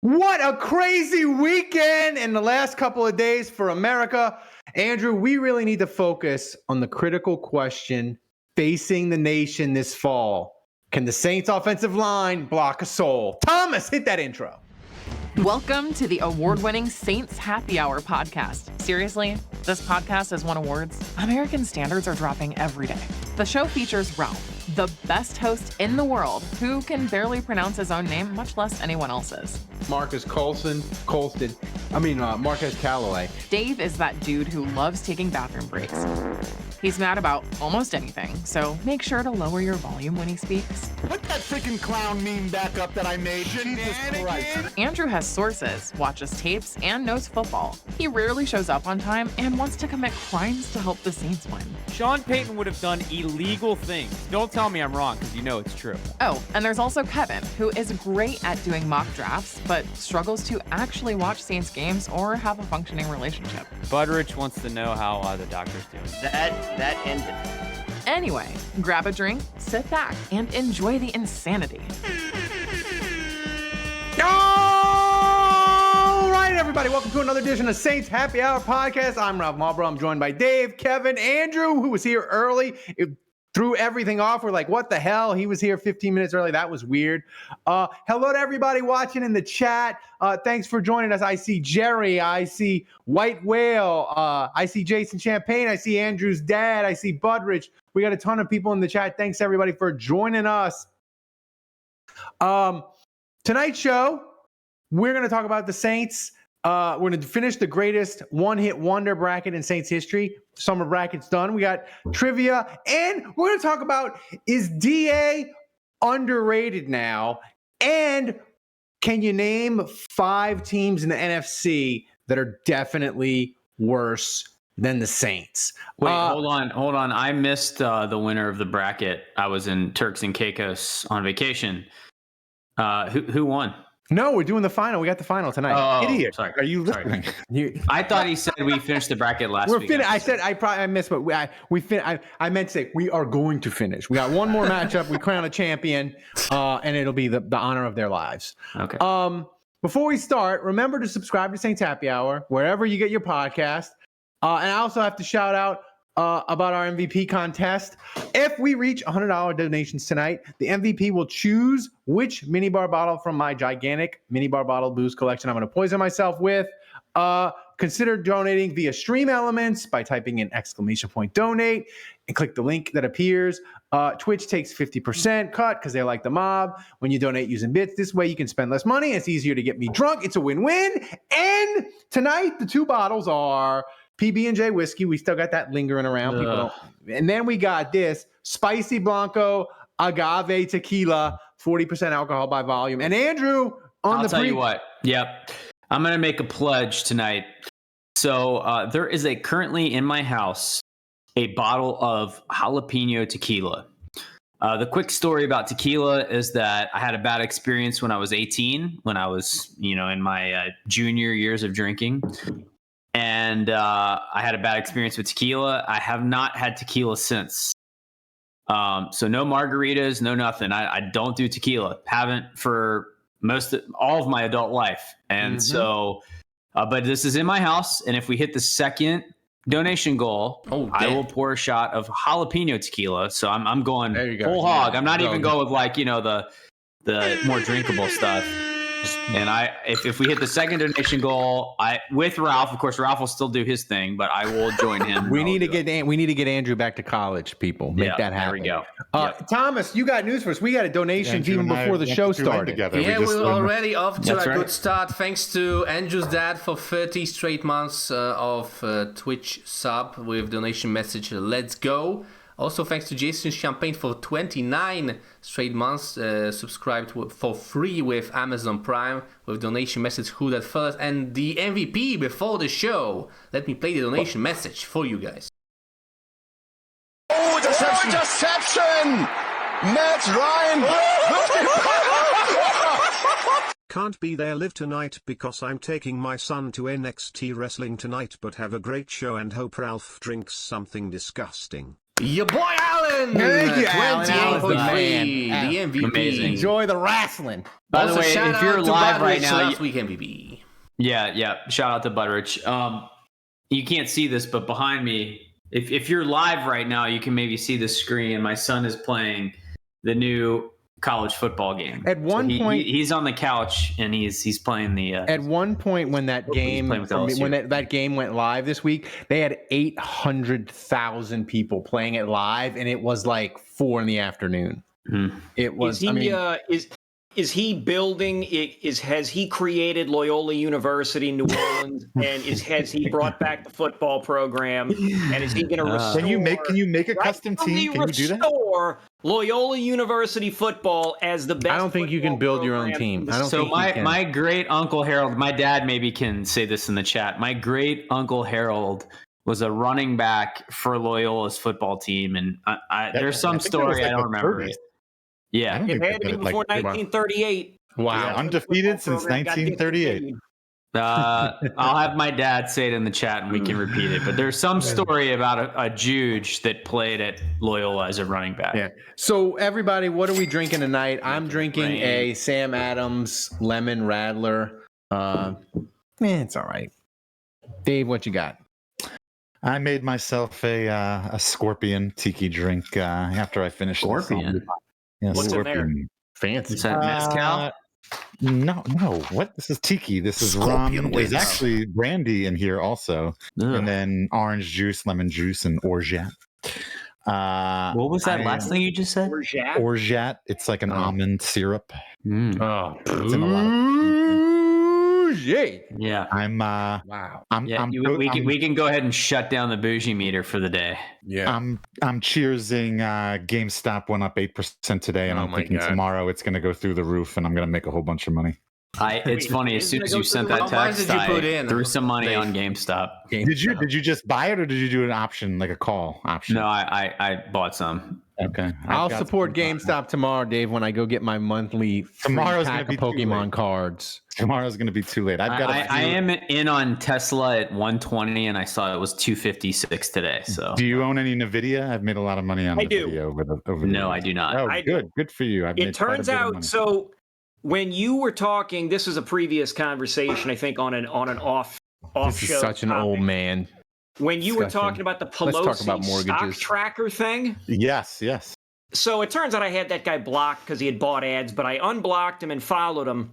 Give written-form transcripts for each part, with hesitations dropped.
What a crazy weekend in the last couple of days for America. Andrew, we really need to focus on the critical question facing the nation this fall. Can the Saints offensive line block a soul? Thomas, hit that intro. Welcome to the award-winning Saints Happy Hour podcast. Seriously, this podcast has won awards. American standards are dropping every day. The show features Ralph, the best host in the world, who can barely pronounce his own name, much less anyone else's. Marcus Callaway. Dave is that dude who loves taking bathroom breaks. He's mad about almost anything, so make sure to lower your volume when he speaks. Put that freaking clown meme back up that I made. Jesus Christ. Andrew has sources, watches tapes, and knows football. He rarely shows up on time and wants to commit crimes to help the Saints win. Sean Payton would have done illegal things. Don't tell me I'm wrong, because you know it's true. Oh, and there's also Kevin, who is great at doing mock drafts, but struggles to actually watch Saints games or have a functioning relationship. Budrich wants to know how the doctor's doing. That ended. Anyway, grab a drink, sit back, and enjoy the insanity. All right, everybody, welcome to another edition of Saints Happy Hour podcast. I'm Ralph Marlborough. I'm joined by Dave, Kevin, Andrew, who was here early. It threw everything off. We're like, what the hell? He was here 15 minutes early. That was weird. Hello to everybody watching in the chat. Thanks for joining us. I see Jerry. I see White Whale. I see Jason Champagne. I see Andrew's dad. I see Budrich. We got a ton of people in the chat. Thanks, everybody, for joining us. Tonight's show, we're going to talk about the Saints. We're going to finish the greatest one-hit wonder bracket in Saints history. Summer bracket's done. We got trivia, and we're going to talk about, is DA underrated now? And can you name 5 teams in the NFC that are definitely worse than the Saints? Wait, hold on. I missed the winner of the bracket. I was in Turks and Caicos on vacation. Who won? No, we're doing the final. We got the final tonight. Oh, Idiot. sorry. Are you listening? I thought he said we finished the bracket last week. I said I missed, but I meant to say we are going to finish. We got one more matchup. We crown a champion, and it'll be the honor of their lives. Okay. Before we start, remember to subscribe to Saints Happy Hour wherever you get your podcast. And I also have to shout out about our MVP contest. If we reach $100 donations tonight, the MVP will choose which minibar bottle from my gigantic minibar bottle booze collection I'm going to poison myself with. Consider donating via Stream Elements by typing in !donate and click the link that appears. Twitch takes 50% cut because they like the mob when you donate using bits. This way you can spend less money. It's easier to get me drunk. It's a win-win. And tonight, the 2 bottles are PB&J whiskey. We still got that lingering around. People don't. And then we got this spicy Blanco agave tequila, 40% alcohol by volume. And Andrew I'll tell you what. Yep. I'm going to make a pledge tonight. So there is currently in my house a bottle of jalapeno tequila. The quick story about tequila is that I had a bad experience when I was 18, when I was, in my junior years of drinking. And I had a bad experience with tequila. I have not had tequila since. So no margaritas, no nothing. I don't do tequila. Haven't for all of my adult life. And so, but this is in my house. And if we hit the second donation goal, I will pour a shot of jalapeno tequila. So I'm going full hog. I'm not even going with the more drinkable stuff. And if we hit the second donation goal, with Ralph, of course, Ralph will still do his thing, but I will join him. We need to get Andrew back to college, people. Make that happen. There we go. Thomas, you got news for us. We got a donation even before the show started. Yeah, we're already off to a good start. Thanks to Andrew's dad for 30 straight months of Twitch sub with donation message, let's go. Also, thanks to Jason Champagne for 29 straight months, subscribed for free with Amazon Prime with donation message, who that first, and the MVP before the show. Let me play the donation message for you guys. Oh, deception! Matt Ryan! Can't be there live tonight because I'm taking my son to NXT wrestling tonight, but have a great show and hope Ralph drinks something disgusting. Your boy Alan. Thank you, Alan. Alan's the 28.3, man. the MVP. Amazing. Enjoy the wrestling. By the Also, way, shout if you're out to live right Butteridge, now, last week MVP. yeah. Shout out to Butteridge. You can't see this, but behind me, if you're live right now, you can maybe see the screen. My son is playing the new college football game. At one point, he's on the couch and he's playing the. At one point, when that game that game went live this week, they had 800,000 people playing it live, and it was like 4 p.m. It was. Is he building? Has he created Loyola University, New Orleans, and has he brought back the football program? And is he going to restore? Can you make a custom team? Can you do that? Restore Loyola University football as the best. I don't think you can build your own team. My great uncle Harold, my dad maybe can say this in the chat. My great uncle Harold was a running back for Loyola's football team, and there's some story I don't remember. Yeah, it had to be before 1938. Wow, undefeated since 1938. I'll have my dad say it in the chat and we can repeat it. But there's some story about a JUGE that played at Loyola as a running back. Yeah. So everybody, what are we drinking tonight? I'm drinking a Sam Adams Lemon Radler. It's all right. Dave, what you got? I made myself a Scorpion tiki drink after I finished. Scorpion. Yeah, What's Scorpion. in there? Fancy. Is that mezcal? No. What? This is tiki. This is rum. There's actually brandy in here also, and then orange juice, lemon juice, and orgeat. What was that last thing you just said? Orgeat. It's like an almond syrup. Oh, It's in a lot of yeah. wow. We can go ahead and shut down the bougie meter for the day. Yeah. I'm cheersing. GameStop went up 8% today, and I'm thinking tomorrow it's going to go through the roof, and I'm going to make a whole bunch of money. It's funny. As soon as you sent that text, I threw some money on GameStop. Did you just buy it, or did you do an option, like a call option? No, I bought some. Okay. I'll support GameStop tomorrow, Dave, when I go get my monthly pack of Pokemon cards. Tomorrow's going to be too late. I am in on Tesla at 120, and I saw it was 256 today. So, do you own any NVIDIA? I've made a lot of money on NVIDIA over the No, I do not. Oh, good for you. It turns out so. When you were talking, this was a previous conversation, I think, on an off This show. is such an old man. When you were talking about the Pelosi stock tracker thing. Yes. So it turns out I had that guy blocked because he had bought ads, but I unblocked him and followed him,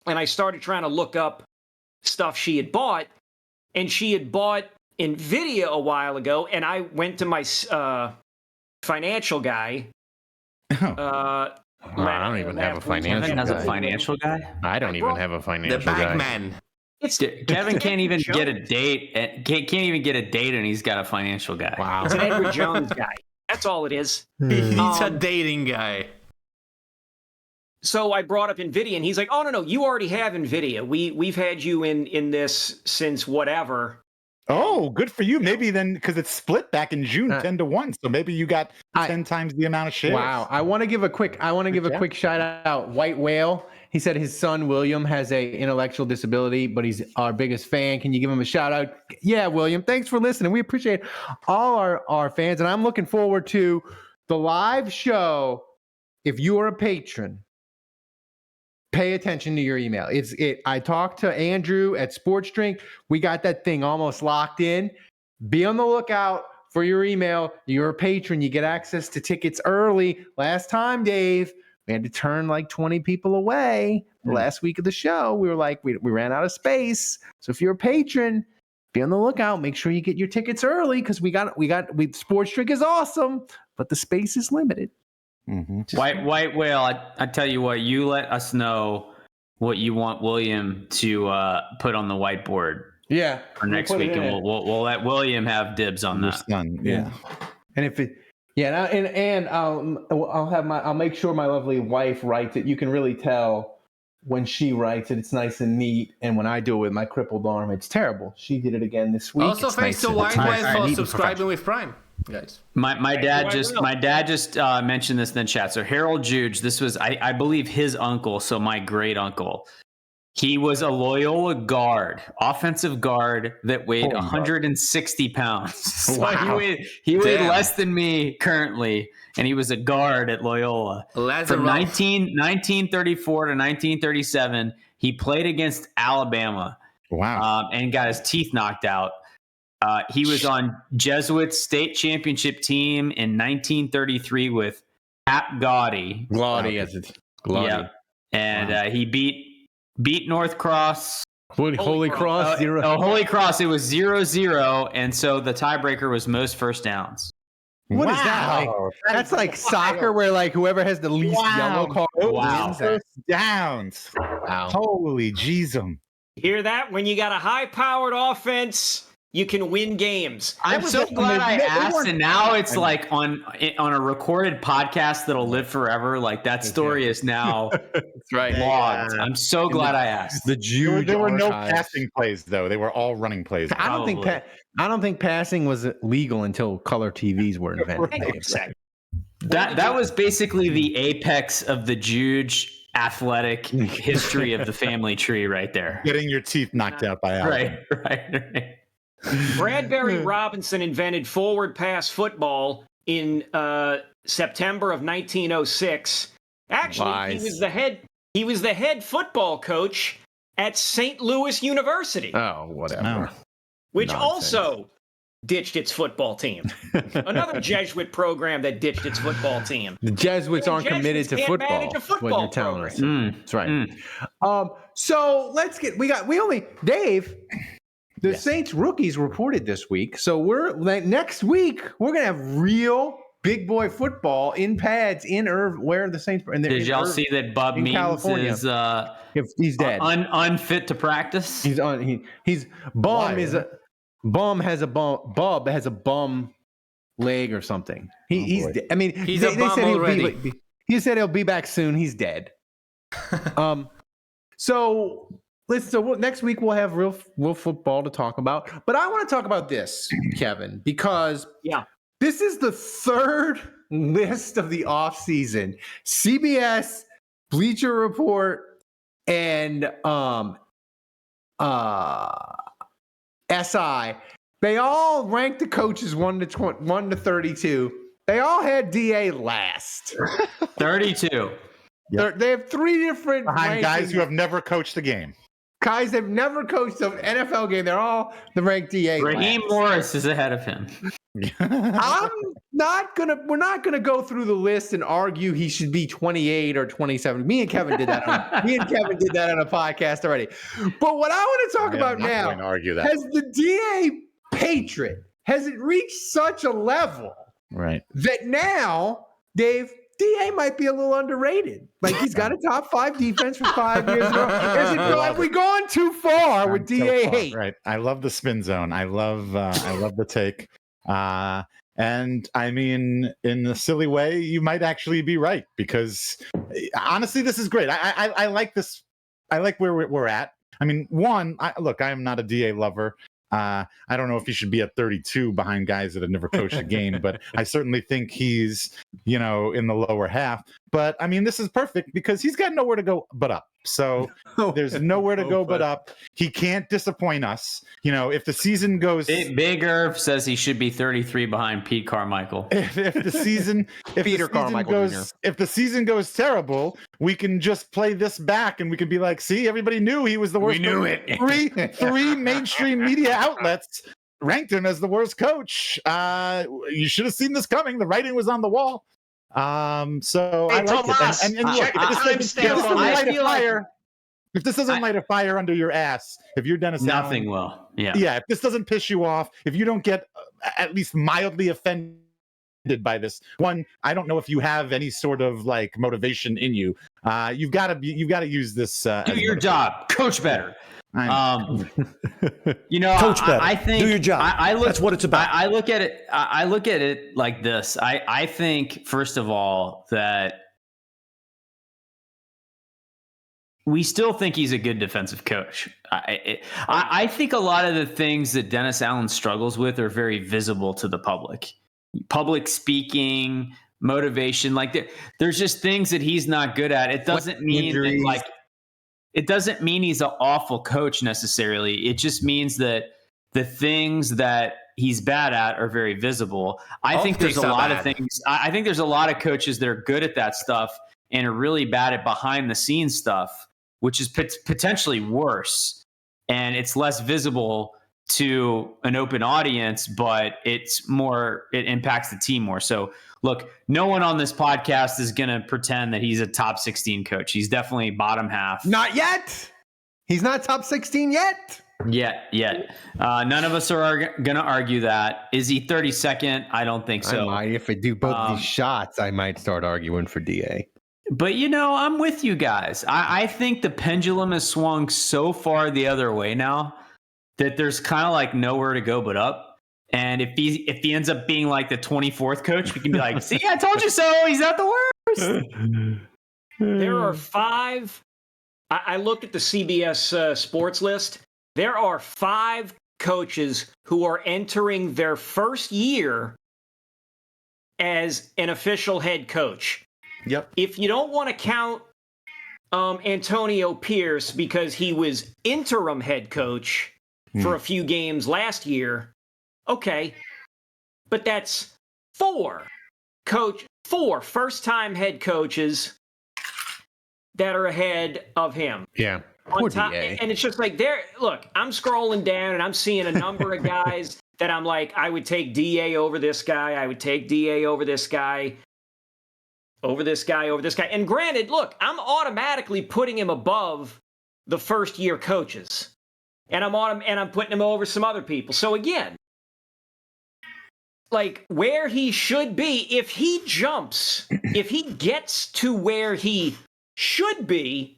and I started trying to look up stuff she had bought, and she had bought NVIDIA a while ago, and I went to my financial guy. I don't even have a financial guy. Kevin has a financial guy? I don't even have a financial The guy. bag man. Kevin can't even get a date. Can't even get a date, and he's got a financial guy. Wow. It's an Edward Jones guy. That's all it is. He's a dating guy. So I brought up NVIDIA, and he's like, "Oh no, you already have NVIDIA. We've had you in this since whatever." Oh, good for you. Maybe then, because it's split back in June 10-1, so maybe you got 10 times the amount of shares. Wow. I want to give a quick shout out. White Whale. He said his son William has a intellectual disability, but he's our biggest fan. Can you give him a shout out? Yeah, William. Thanks for listening. We appreciate all our fans, and I'm looking forward to the live show. If you are a patron, pay attention to your email. I talked to Andrew at Sports Drink. We got that thing almost locked in. Be on the lookout for your email. You're a patron. You get access to tickets early. Last time, Dave, we had to turn like 20 people away. The last week of the show, we were like, we ran out of space. So if you're a patron, be on the lookout. Make sure you get your tickets early because we Sports Drink is awesome, but the space is limited. Mm-hmm. White Whale, I tell you what, you let us know what you want William to put on the whiteboard. Yeah, for next week, and we'll let William have dibs on that. Son, yeah. And if it, and I'll make sure my lovely wife writes it. You can really tell when she writes it. It's nice and neat, and when I do it with my crippled arm, it's terrible. She did it again this week. Also, thanks to White Whale for subscribing with Prime. Guys, my dad just mentioned this in the chat. So Harold JUGE, this was I believe his uncle, so my great uncle, He was a Loyola guard, offensive guard that weighed 160 pounds. So Wow. he weighed less than me currently, and he was a guard at Loyola. From 1934 to 1937, he played against Alabama. Wow. And got his teeth knocked out. He was on Jesuits state championship team in 1933 with Hap Gaudy. Glaudy. Yeah. And he beat North Cross. Holy Cross. Holy Cross. It was 0-0, and so the tiebreaker was most first downs. What is that? Like, that's like soccer, where like whoever has the least yellow card wins. First downs. Wow. Holy Jesus. Hear that? When you got a high-powered offense, you can win games. I'm so glad I asked, and now it's like on a recorded podcast that'll live forever. Like that story is now right. logged. I'm so glad I asked. The JUGE. There were no passing plays though. They were all running plays. I don't think passing was legal until color TVs were invented. Right. That was basically the apex of the JUGE athletic history of the family tree right there. Getting your teeth knocked out by Alabama. Right. Bradbury Robinson invented forward pass football in September of 1906. Actually, he was the head football coach at St. Louis University. Oh, whatever. Which also ditched its football team. Another Jesuit program that ditched its football team. The Jesuits aren't committed to football. What you're telling us. That's right. So let's get. Dave. The Saints rookies reported this week. So next week we're gonna have real big boy football in pads in where the Saints. Did y'all see that Bub Means California. is he's dead, unfit to practice? Bub has a bum leg or something. He's dead. I mean, he's a bum already. He said he'll be back soon. He's dead. So next week we'll have real football to talk about. But I want to talk about this, Kevin, because this is the third list of the offseason. CBS, Bleacher Report, and SI. They all ranked the coaches 1 to 32. They all had DA last. 32. Yep. They have three different behind guys who have never coached a game. Guys have never coached an NFL game. They're all the ranked DA. Raheem Morris is ahead of him. We're not gonna go through the list and argue he should be 28 or 27. Me and Kevin did that on a podcast already. But what I want to talk about now has the DA patron, has it reached such a level that now, Dave, DA might be a little underrated. Like he's got a top 5 defense for 5 years ago. Have we gone too far with DA hate? Right. I love the spin zone. I love the take. And I mean, in a silly way, you might actually be right because honestly, this is great. I like this. I like where we're at. I mean, I am not a DA lover. I don't know if he should be at 32 behind guys that have never coached a game, but I certainly think he's, in the lower half. But I mean, this is perfect because he's got nowhere to go but up. So there's nowhere to go but up. He can't disappoint us. If the season goes, Big Irv says he should be 33 behind Pete Carmichael. If the season goes terrible, we can just play this back and we can be like, see, everybody knew he was the worst. We knew it. Three mainstream media outlets ranked him as the worst coach. You should have seen this coming. The writing was on the wall. So I like it. And look, if this doesn't light a fire under your ass, if you're Dennis Allen, nothing will. Yeah. If this doesn't piss you off, if you don't get at least mildly offended by this one, I don't know if you have any sort of like motivation in you. You've got to use this. Do your job, coach better. Coach better. I think do your job. That's what it's about. I look at it like this. I think first of all that we still think he's a good defensive coach. I think a lot of the things that Dennis Allen struggles with are very visible to the public. Public speaking, motivation, like there's just things that he's not good at. It doesn't mean that, like. it doesn't mean he's an awful coach necessarily. It just means that the things that he's bad at are very visible. I think there's a lot of things. I think there's a lot of coaches that are good at that stuff and are really bad at behind the scenes stuff, which is potentially worse. And it's less visible to an open audience, but it impacts the team more. So look, no one on this podcast is going to pretend that he's a top 16 coach. He's definitely bottom half. Not yet. He's not top 16 yet. Yet. None of us are going to argue that. Is he 32nd? I don't think so. If I do both these shots, I might start arguing for DA. But, I'm with you guys. I think the pendulum has swung so far the other way now that there's kind of like nowhere to go but up. And if he ends up being like the 24th coach, we can be like, see, I told you so. He's not the worst. There are 5. I looked at the CBS sports list. There are 5 coaches who are entering their first year as an official head coach. Yep. If you don't want to count Antonio Pierce because he was interim head coach for a few games last year, okay. But that's 4 first-time head coaches that are ahead of him. Yeah. On top, and it's just like look, I'm scrolling down and I'm seeing a number of guys that I'm like, I would take DA over this guy. I would take DA over this guy, over this guy, over this guy. And granted, look, I'm automatically putting him above the first year coaches. And I'm putting him over some other people. So again, like where he should be, if he gets to where he should be,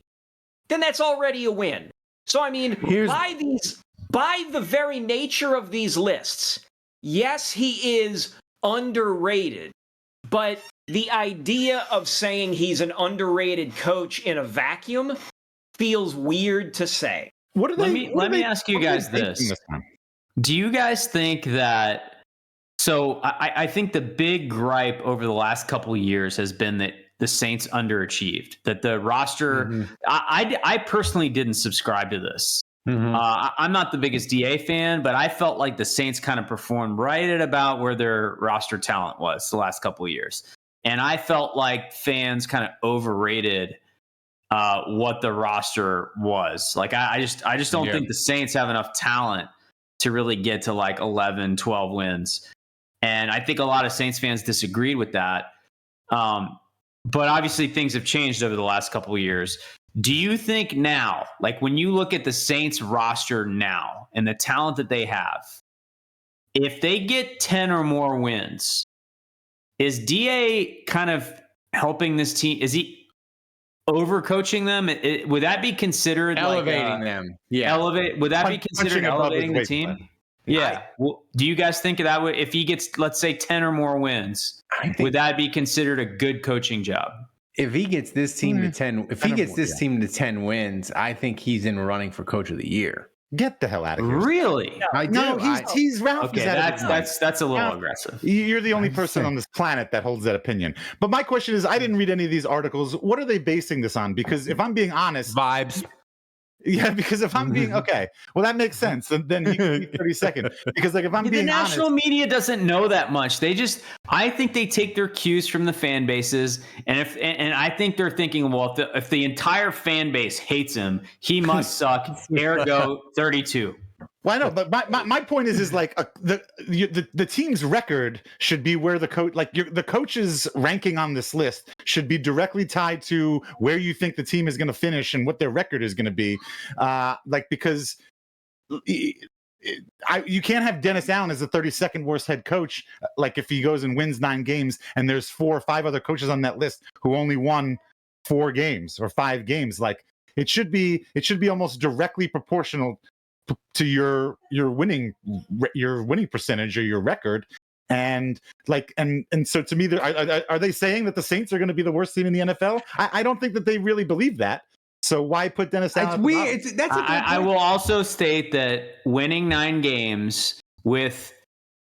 then that's already a win. So, I mean, by the very nature of these lists, yes, he is underrated, but the idea of saying he's an underrated coach in a vacuum feels weird to say. Let me ask you guys this. Do you guys think that, so I think the big gripe over the last couple of years has been that the Saints underachieved, that the roster, I personally didn't subscribe to this. I'm not the biggest DA fan, but I felt like the Saints kind of performed right at about where their roster talent was the last couple of years. And I felt like fans kind of overrated what the roster was. Like, I just don't think the Saints have enough talent to really get to like 11, 12 wins. And I think a lot of Saints fans disagreed with that. But obviously things have changed over the last couple of years. Do you think now, like when you look at the Saints roster now and the talent that they have, if they get 10 or more wins, is DA kind of helping this team? Is he overcoaching them? Would that be considered elevating them? Yeah. Would that be considered elevating the team? Yeah. Do you guys think that would, if he gets, let's say, 10 or more wins, would that be considered a good coaching job? If he gets this team to 10, team to 10 wins, I think he's in running for coach of the year. Get the hell out of here. Really? I do. No, he's Ralph. Okay, that's a little aggressive. You're the only person on this planet that holds that opinion. But my question is, I didn't read any of these articles. What are they basing this on? Because if I'm being honest, vibes. Yeah, because if I'm being okay, well, that makes sense. And then he can be 32nd. Because like if I'm being honest, the national media doesn't know that much. I think they take their cues from the fan bases, and I think they're thinking, well, if the entire fan base hates him, he must suck. Ergo, 32. Well, I know, but my point is like the team's record should be where the coach, like the coach's ranking on this list should be directly tied to where you think the team is going to finish and what their record is going to be, because you can't have Dennis Allen as the 32nd worst head coach. Like if he goes and wins 9 games and there's 4 or 5 other coaches on that list who only won 4 games or 5 games, like it should be almost directly proportional to your winning percentage or your record, and so to me, are they saying that the Saints are going to be the worst team in the NFL? I don't think that they really believe that. So why put Dennis Allen? I will also state that winning 9 games with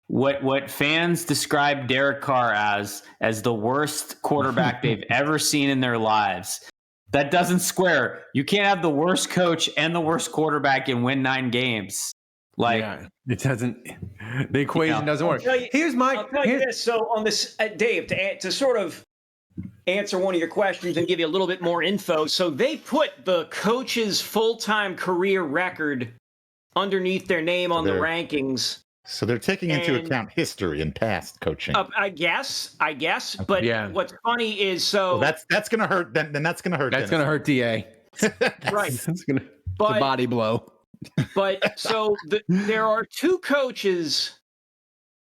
what fans describe Derek Carr as the worst quarterback they've ever seen in their lives That doesn't square. You can't have the worst coach and the worst quarterback and win 9 games. Like, yeah, it doesn't. The equation doesn't work. I'll tell you this. So on this, Dave, to sort of answer one of your questions and give you a little bit more info. So they put the coach's full-time career record underneath their name on the rankings. So they're taking into account history and past coaching. I guess. But what's funny is that's going to hurt. Then that's going to hurt. That's going to hurt DA. Right. It's going to a body blow. But so there are two coaches.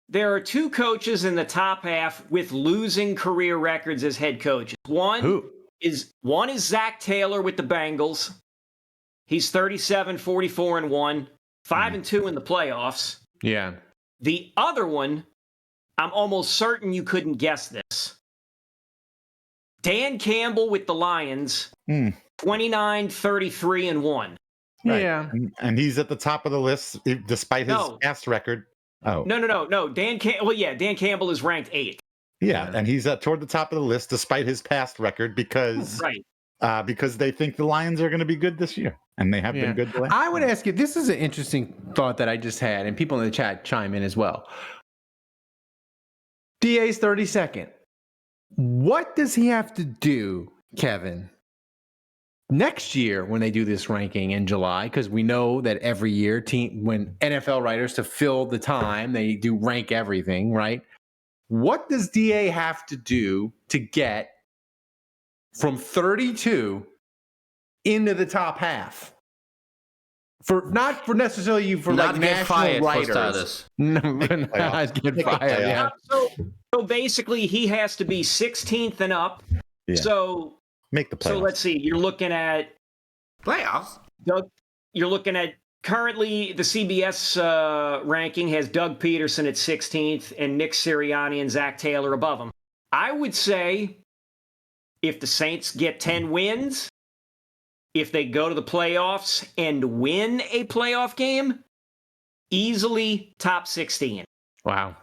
There are two coaches in the top half with losing career records as head coaches. One is Zach Taylor with the Bengals. He's 37, 44, and 1, 5-2 in the playoffs. Yeah. The other one, I'm almost certain you couldn't guess this. Dan Campbell with the Lions, 29, 33, and 1. Right. Yeah. And he's at the top of the list despite his past record. Oh. No. Dan Campbell is ranked 8th. Yeah, and he's toward the top of the list despite his past record because they think the Lions are going to be good this year, and they have been good. I would ask you, this is an interesting thought that I just had, and people in the chat chime in as well. DA's 32nd. What does he have to do, Kevin, next year when they do this ranking in July? Because we know that every year, when NFL writers, to fill the time, they do rank everything, right? What does DA have to do to get from 32 into the top half? Not for necessarily you for not like get national fired writers. for status. No, not get fired. Yeah. So basically, he has to be 16th and up. Yeah. So make the playoffs. So let's see. You're looking at playoffs. You're looking at currently the CBS ranking has Doug Peterson at 16th and Nick Sirianni and Zach Taylor above him. I would say if the Saints get 10 wins, if they go to the playoffs and win a playoff game, easily top 16. Wow.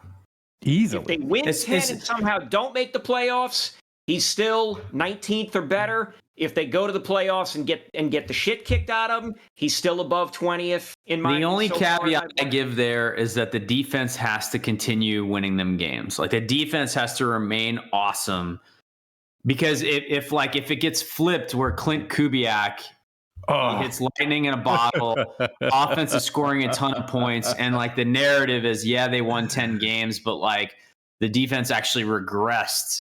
Easily. If they win 10 and somehow don't make the playoffs, he's still 19th or better. If they go to the playoffs and get the shit kicked out of him, he's still above 20th in my. The only caveat I give there is that the defense has to continue winning them games. Like the defense has to remain awesome, because if it gets flipped where Clint Kubiak hits lightning in a bottle, offense is scoring a ton of points, and like the narrative is they won 10 games, but like the defense actually regressed.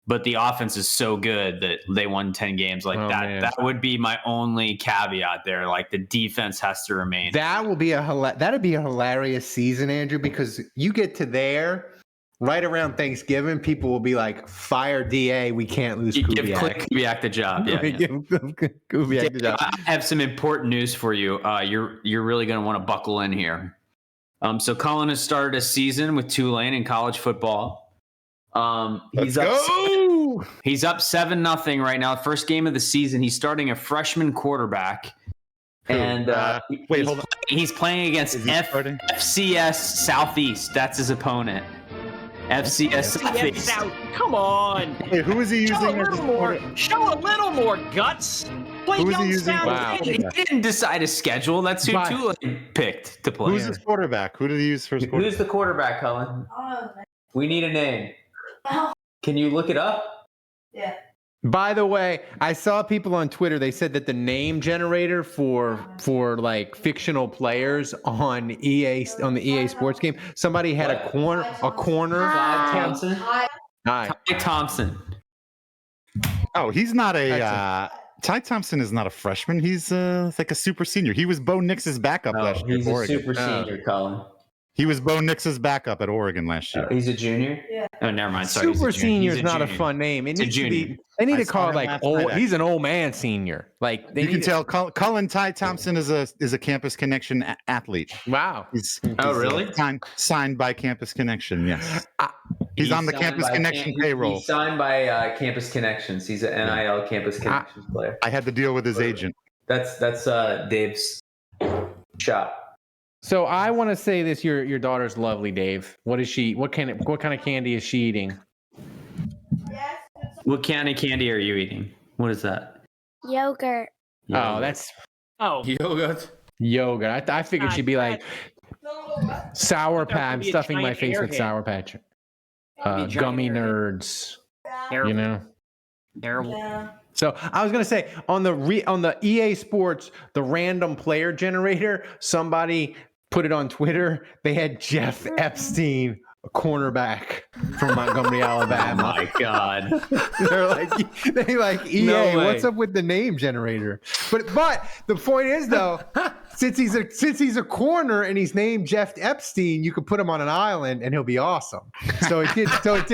But the offense is so good that they won 10 games like that. Man. That would be my only caveat there. Like the defense has to remain. That'd be a hilarious season, Andrew, because you get to there right around Thanksgiving, people will be like, "Fire DA, we can't lose." You give Kubiak the job. Yeah, give Kubiak the job. I have some important news for you. You're really going to want to buckle in here. So Colin has started a season with Tulane in college football. He's up 7-0 right now. First game of the season. He's starting a freshman quarterback. And hold on. He's playing against FCS Southeast. That's his opponent. FCS Southeast. Come on. Hey, who is he using? Show a little more guts. Who is he using? Wow. He didn't decide a schedule. That's who Tulane picked to play. Who's his quarterback? Who did he use for his quarterback? Who's the quarterback, Colin? We need a name. Can you look it up? Yeah. By the way, I saw people on Twitter. They said that the name generator for like fictional players on the EA Sports game, somebody had a corner. Ty Thompson. Ty Thompson. Oh, he's not a. Ty Thompson is not a freshman. He's like a super senior. He was Bo Nix's backup last year. He's a super senior, Colin. He was Bo Nix's backup at Oregon last year. He's a junior? Yeah. Oh, never mind. Sorry. Super senior is not a fun name. It needs to be. They need to call it like old. He's an old man senior. Like you can tell. Cullen Ty Thompson is a Campus Connection athlete. Wow. He's really? Signed by Campus Connection. Yes. He's on the Campus Connection payroll. He's signed by Campus Connections. He's an NIL Campus Connections player. I had to deal with his agent. That's Dave's shot. So I want to say this: your daughter's lovely, Dave. What is she? What kind of candy is she eating? What kind of candy are you eating? What is that? Yogurt. Oh, that's Yogurt. yogurt. I figured she'd be like Sour Patch. I'm be a stuffing my giant face with airhead. Sour Patch. Be a giant Gummy airhead. nerds. Terrible. You know. Terrible. So I was gonna say on the EA Sports, the random player generator, somebody put it on Twitter. They had Jeff Epstein, a cornerback from Montgomery, Alabama. Oh my God. They're like EA. No way. What's up with the name generator? But the point is though, since he's a corner and he's named Jeff Epstein, you could put him on an island and he'll be awesome. So it did fit.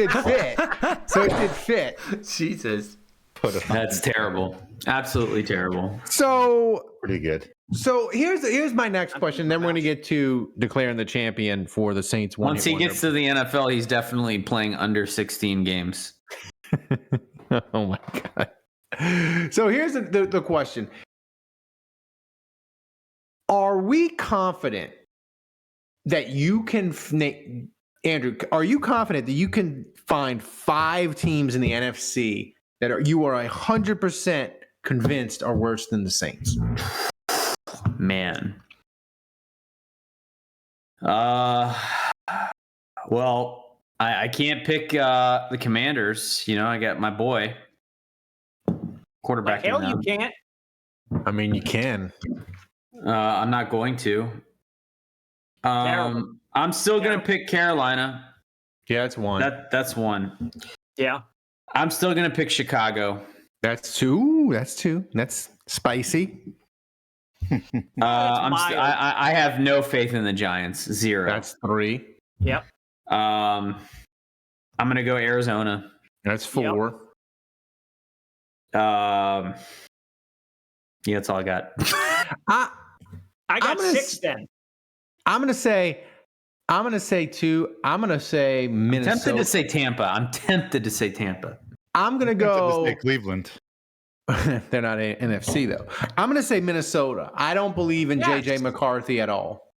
Jesus. That's terrible. Absolutely terrible. So Pretty good. So here's my next question. Then we're going to get to declaring the champion for the Saints. Once he gets to the NFL, he's definitely playing under 16 games. Oh my God. So here's the question. Are we confident that you can, Andrew, are you confident that you can find 5 teams in the NFC that you are 100% convinced are worse than the Saints? Man. Well, I can't pick the Commanders. You know, I got my boy quarterback. Hell, you can't. I mean, you can. I'm not going to. I'm still going to pick Carolina. Yeah, that's one. That's one. Yeah. I'm still going to pick Chicago. That's two. That's spicy. I have no faith in the Giants. 0. That's 3. Yep. I'm going to go Arizona. That's 4. Yeah, that's all I got. I got 6 then. I'm gonna say 2. I'm gonna say Minnesota. I'm tempted to say Tampa. I'm gonna go Cleveland. They're not NFC though. I'm gonna say Minnesota. I don't believe in JJ McCarthy at all.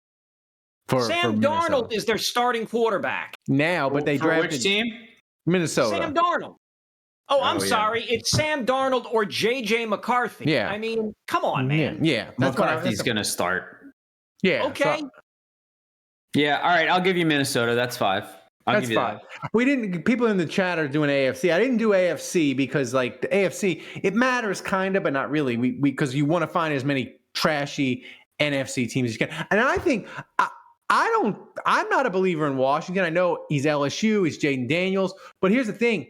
Sam Darnold is their starting quarterback now, but they drafted which team? Minnesota. Sam Darnold. Oh, I'm sorry. It's Sam Darnold or JJ McCarthy. Yeah. I mean, come on, man. Yeah. McCarthy's going to start. Yeah. Okay. Yeah. All right. I'll give you Minnesota. That's 5. That's 5. We didn't. People in the chat are doing AFC. I didn't do AFC because, like, the AFC, it matters kind of, but not really. We because you want to find as many trashy NFC teams as you can. And I think I'm not a believer in Washington. I know he's LSU. He's Jaden Daniels. But here's the thing.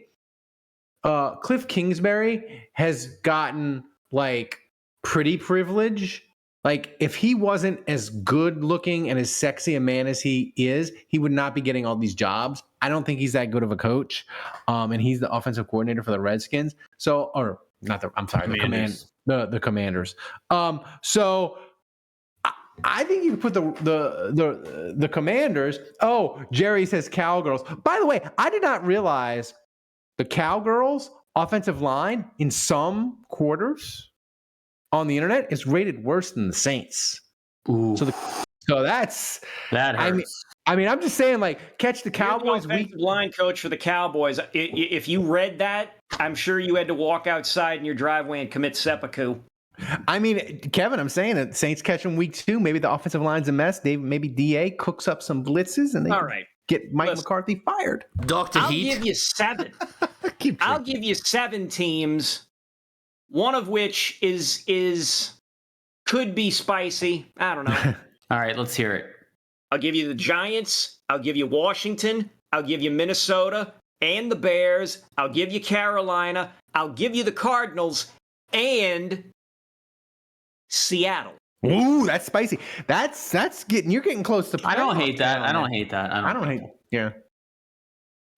Cliff Kingsbury has gotten like pretty privilege. Like if he wasn't as good looking and as sexy a man as he is, he would not be getting all these jobs. I don't think he's that good of a coach. And he's the offensive coordinator for the Redskins. So, or not the, I'm sorry, the Commanders. So I think you could put the Commanders. Oh, Jerry says Cowgirls. By the way, I did not realize the Cowgirls offensive line in some quarters on the internet is rated worse than the Saints. Ooh. So that hurts. I mean, I'm just saying, like, catch the Cowboys. You're the offensive line coach for the Cowboys. If you read that, I'm sure you had to walk outside in your driveway and commit seppuku. I mean, Kevin, I'm saying that Saints catch them week 2. Maybe the offensive line's a mess. Maybe DA cooks up some blitzes and they get Mike McCarthy fired. I'll give you 7. I'll give you 7 teams, one of which could be spicy. I don't know. All right, let's hear it. I'll give you the Giants. I'll give you Washington. I'll give you Minnesota and the Bears. I'll give you Carolina. I'll give you the Cardinals and Seattle. Ooh, that's spicy. That's you're getting close to. I don't hate that. I don't hate that. Yeah.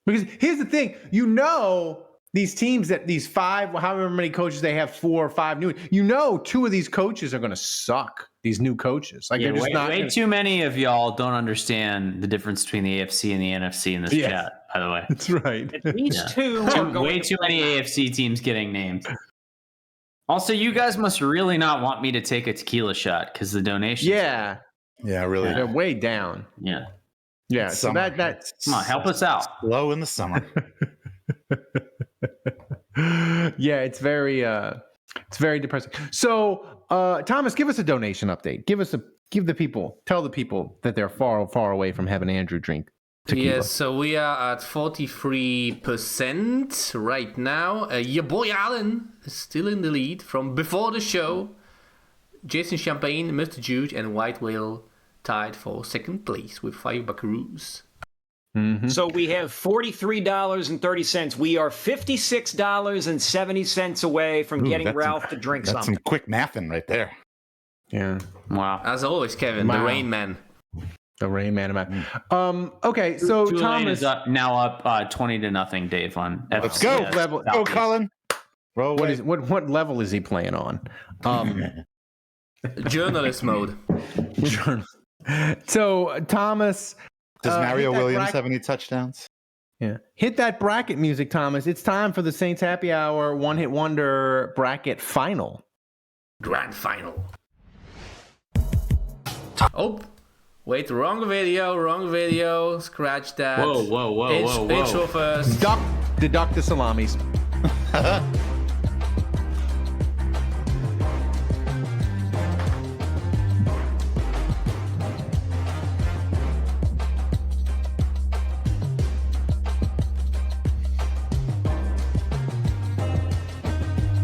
Because here's the thing, these teams that these 5, however many coaches they have, 4 or 5 new. 2 of these coaches are going to suck. These new coaches, like they're just not. Way too many of y'all don't understand the difference between the AFC and the NFC in this chat. By the way, that's right. At least 2 are going. Way too many AFC teams getting named. Also, you guys must really not want me to take a tequila shot because the donations. Yeah, really. They're way down. Yeah. Yeah. So that's come on, help us out. Low in the summer. Yeah, it's very It's very depressing. So, Thomas, give us a donation update. Tell the people that they're far, far away from having Andrew drink tequila. Yes, so we are at 43% right now. Your boy Alan is still in the lead from before the show. Jason Champagne, Mr. JUGE, and White Whale tied for second place with 5 buckaroos. Mm-hmm. So we have $43.30. We are $56.70 away from getting Ralph to drink that's something. some quick mathing right there. Yeah. Wow. As always, Kevin, Wow. the Rain Man. The Rain Man. Okay, so Tulane Thomas is now up 20-0, Dave. On Let's go. FCS level- Go, Southeast. Colin. Roll what away. what level is he playing on? Journalist mode. So Thomas, Does Mario hit that Williams have any touchdowns? Yeah. Hit that bracket music, Thomas. It's time for the Saints Happy Hour one-hit wonder bracket final. Grand final. Oh, wait, wrong video. Scratch that. Whoa. Intro first. Deduct the salamis.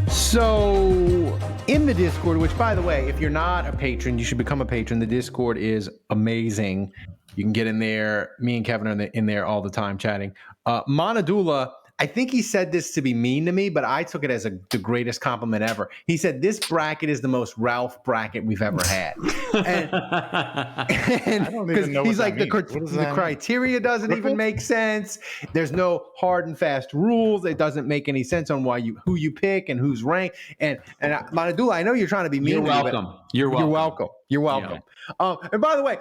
So, in the Discord, which, by the way, if you're not a patron, you should become a patron. The Discord is amazing. You can get in there. Me and Kevin are in there all the time chatting. Monadula, I think he said this to be mean to me, but I took it as the greatest compliment ever. He said, this bracket is the most Ralph bracket we've ever had. And I don't even know he's what like, that means. What does the that mean? criteria doesn't even make sense. There's no hard and fast rules. It doesn't make any sense on who you pick and who's ranked. And Monadula, I know you're trying to be mean. You're welcome. You're welcome. You're welcome. And by the way,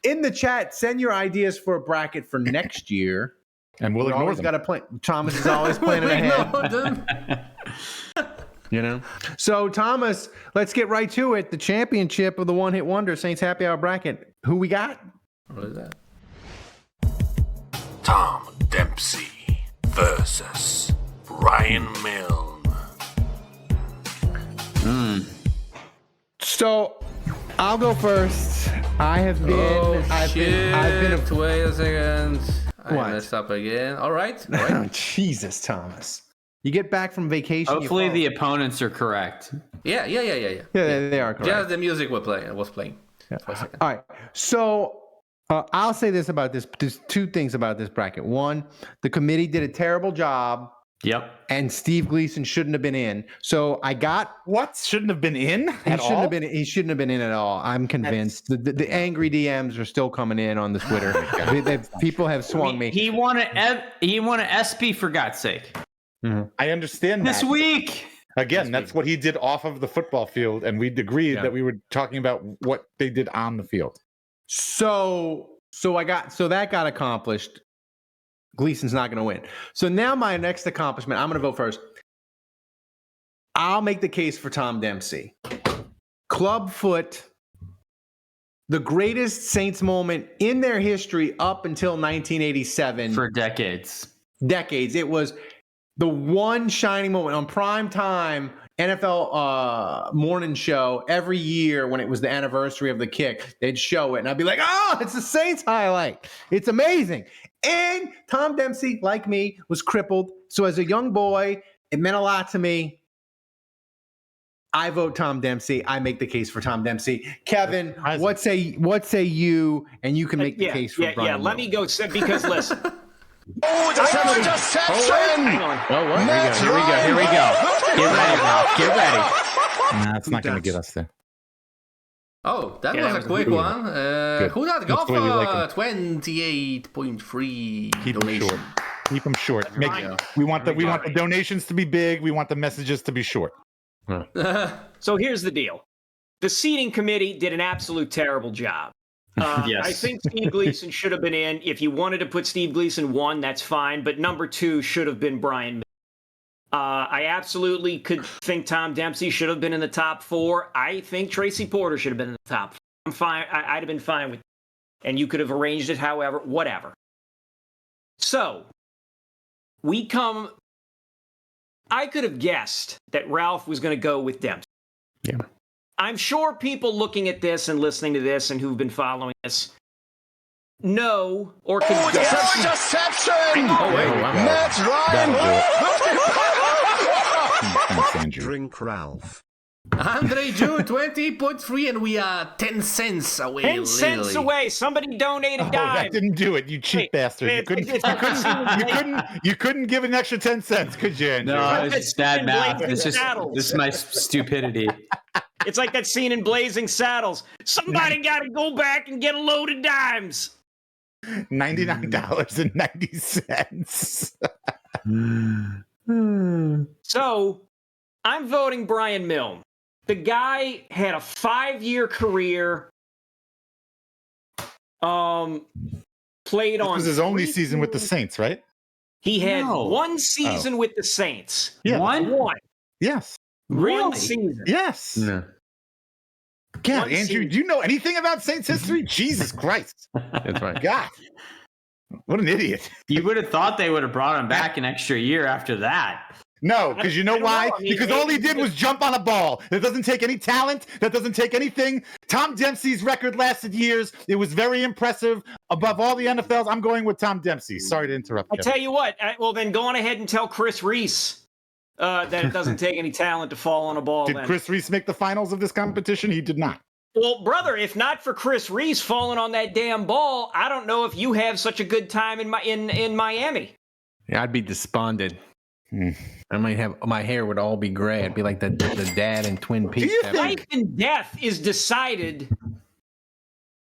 in the chat, send your ideas for a bracket for next year. And we'll ignore always them. got to plan. Thomas is always planning ahead. You know. So Thomas, let's get right to it. The championship of the one-hit wonder Saints Happy Hour bracket. Who we got? What is that? Tom Dempsey versus Ryan Milne. So I'll go first. I have been. I've been. Wait a second. I What? messed up again. All right. Oh, Jesus, Thomas. You get back from vacation. Hopefully the opponents are correct. Yeah. Yeah, they are correct. Just the music was playing. Yeah. For a second. All right. So I'll say this about this. There's two things about this bracket. One, the committee did a terrible job. Yep. And Steve Gleason shouldn't have been in. So I got What? Shouldn't have been in he at shouldn't all? have been. He shouldn't have been in at all. I'm convinced. The angry DMs are still coming in on the Twitter. People have swung me. He won a SP for God's sake. I understand This that. week. Again, that's what he did off of the football field, and we'd agreed that we were talking about what they did on the field. So that got accomplished. Gleason's not going to win. So now my next accomplishment, I'm going to vote first. I'll make the case for Tom Dempsey. Clubfoot, the greatest Saints moment in their history up until 1987. For decades. It was the one shining moment on prime time NFL morning show every year when it was the anniversary of the kick. They'd show it, and I'd be like, "Oh, it's the Saints highlight! It's amazing!" And Tom Dempsey, like me, was crippled. So as a young boy, it meant a lot to me. I vote Tom Dempsey. I make the case for Tom Dempsey. Kevin, what say you? And you can make the case for Brian. Let me go because listen. Oh, it's a interception! Hang on. Oh, what? Here we go. Get ready, Ralph. Get ready. Nah, it's not going to get us there. Oh, that Yeah, was a quick one. Who that go That's the way we like for 28.3 Keep them donation? short. Keep them short. We want the donations to be big. We want the messages to be short. So here's the deal. The seating committee did an absolute terrible job. Yes. I think Steve Gleason should have been in. If you wanted to put Steve Gleason 1, that's fine. But number 2 should have been Brian. I absolutely could think Tom Dempsey should have been in the top 4. I think Tracy Porter should have been in the top 4. I'm fine. I'd have been fine with it. And you could have arranged it however, whatever. So we come I could have guessed that Ralph was going to go with Dempsey. Yeah. I'm sure people looking at this and listening to this and who've been following this know or could guess. Interception! Oh, wait. Matt Ryan! Thanks, Andrew. Drink Ralph. Andre Jew, 20.3, and we are 10 cents away. 10 cents literally. away. Somebody donate a Oh, dime. that didn't do it, you cheap bastard. You couldn't give an extra 10 cents, could you, Andrew? No, it's just bad math. Blazing This Saddles. is my stupidity. It's like that scene in Blazing Saddles. Somebody got to go back and get a load of dimes. $99.90. So I'm voting Brian Milne. The guy had a 5-year career. Played This on. was his only season with the Saints, right? He had No. one season with the Saints. Yeah. One. Yes. One season. Yes. No. God, One Andrew, season. do you know anything about Saints history? Jesus Christ. That's right. God. What an idiot. You would have thought they would have brought him back an extra year after that. No, because you know I don't why? know. I mean, Because all he did was jump on a ball. That doesn't take any talent. That doesn't take anything. Tom Dempsey's record lasted years. It was very impressive. Above all the NFLs, I'm going with Tom Dempsey. Sorry to interrupt. I Kevin. tell you what. Well, then go on ahead and tell Chris Reese that it doesn't take any talent to fall on a ball. Did then. Chris Reese make the finals of this competition? He did not. Well, brother, if not for Chris Reese falling on that damn ball, I don't know if you have such a good time in Miami. Yeah, I'd be despondent. Hmm. I might have my hair would all be gray. I'd be like the dad in Twin Peaks. you think- Life and death is decided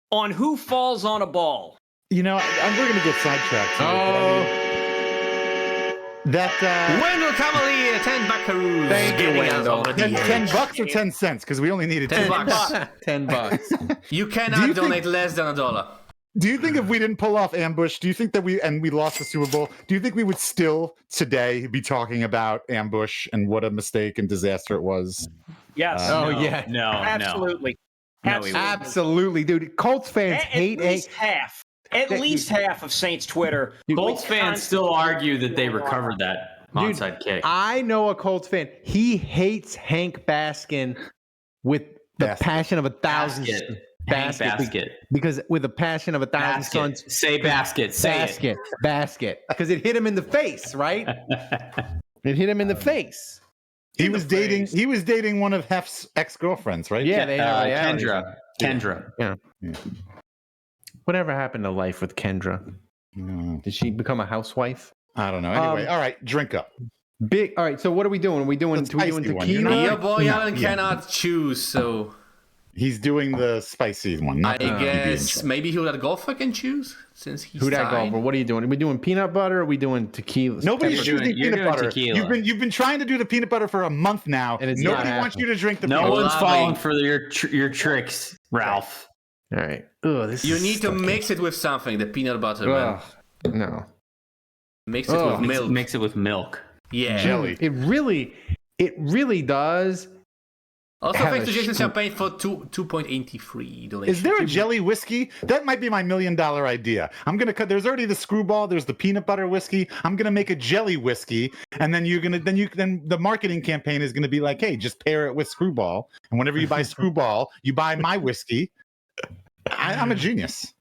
on who falls on a ball. You know, we're going to get sidetracked. here, but I mean, that Wendell Cavalier, 10 buckaroos. Thank you, getting us Wendell. over the that's edge. $10 or 10 cents because we only needed 10 10 bucks. $10. You Do cannot you donate think- less than $1. Do you think if we didn't pull off Ambush, do you think that we lost the Super Bowl, do you think we would still today be talking about Ambush and what a mistake and disaster it was? Yes. Oh, yeah. No, absolutely. No, we wouldn't. Absolutely, dude. Colts fans hate At least half. At least half of Saints Twitter. Colts fans still argue that they recovered that onside kick. I know a Colts fan. He hates Hank Baskin with the Basket. passion of 1,000. Basket. Because with the passion of 1,000 suns. Say basket. Say it. Basket. Because it hit him in the face, right? It hit him in the face. He was dating one of Hef's ex-girlfriends, right? Yeah, they had a reality Kendra. show. Yeah. Whatever happened to life with Kendra? Did she become a housewife? I don't know. Anyway, all right, drink up. Big. All right. So what are we doing? Are we doing spicy one, tequila? you know? Your boy Alan cannot choose, so He's doing the spicy one. I Not the guess maybe who that golfer can choose since he's Who that tied. golfer? What are you doing? Are we doing peanut butter? Or are we doing tequila? Nobody's You're choosing doing peanut butter. tequila. You've been trying to do the peanut butter for a month now. And it's not Nobody wants you happening. to drink the No peanut one's butter. falling for your tricks, Ralph. All right. Ugh, this You is need to sucking. mix it with something. The peanut butter, man. Ugh, no. Mix it with milk. Mix it with milk. Yeah. Jelly. It really does. Also, Have thanks a to Jason sh- Champagne for 2.83 donation. Is there a jelly whiskey? That might be my $1 million idea. I'm gonna cut. There's already the Screwball. There's the peanut butter whiskey. I'm gonna make a jelly whiskey, and then then the marketing campaign is gonna be like, hey, just pair it with Screwball, and whenever you buy Screwball, you buy my whiskey. I'm a genius.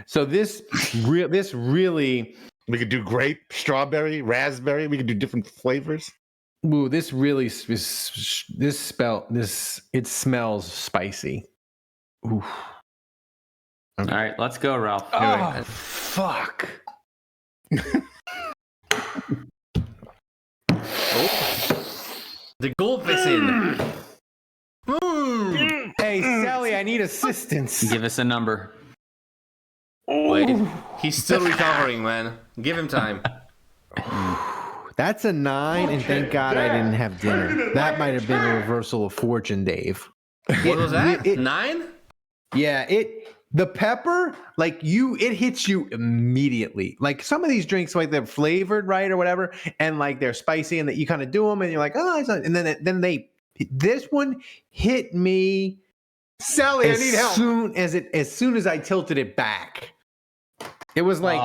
So this really. We could do grape, strawberry, raspberry. We could do different flavors. Ooh, this really it smells spicy. Ooh. All right, let's go, Ralph. Oh, fuck. The gulp is in. Hey, Sally, I need assistance. Give us a number. Wait, he's still recovering, man. Give him time. That's a 9, and thank God I didn't have dinner. That might have been a reversal of fortune, Dave. What was that? 9? Yeah, the pepper, like it hits you immediately. Like some of these drinks, like they're flavored, right, or whatever, and like they're spicy, and that you kind of do them, and you're like, oh, it's not, and then this one hit me. Sally, I need help. As soon as I tilted it back, it was like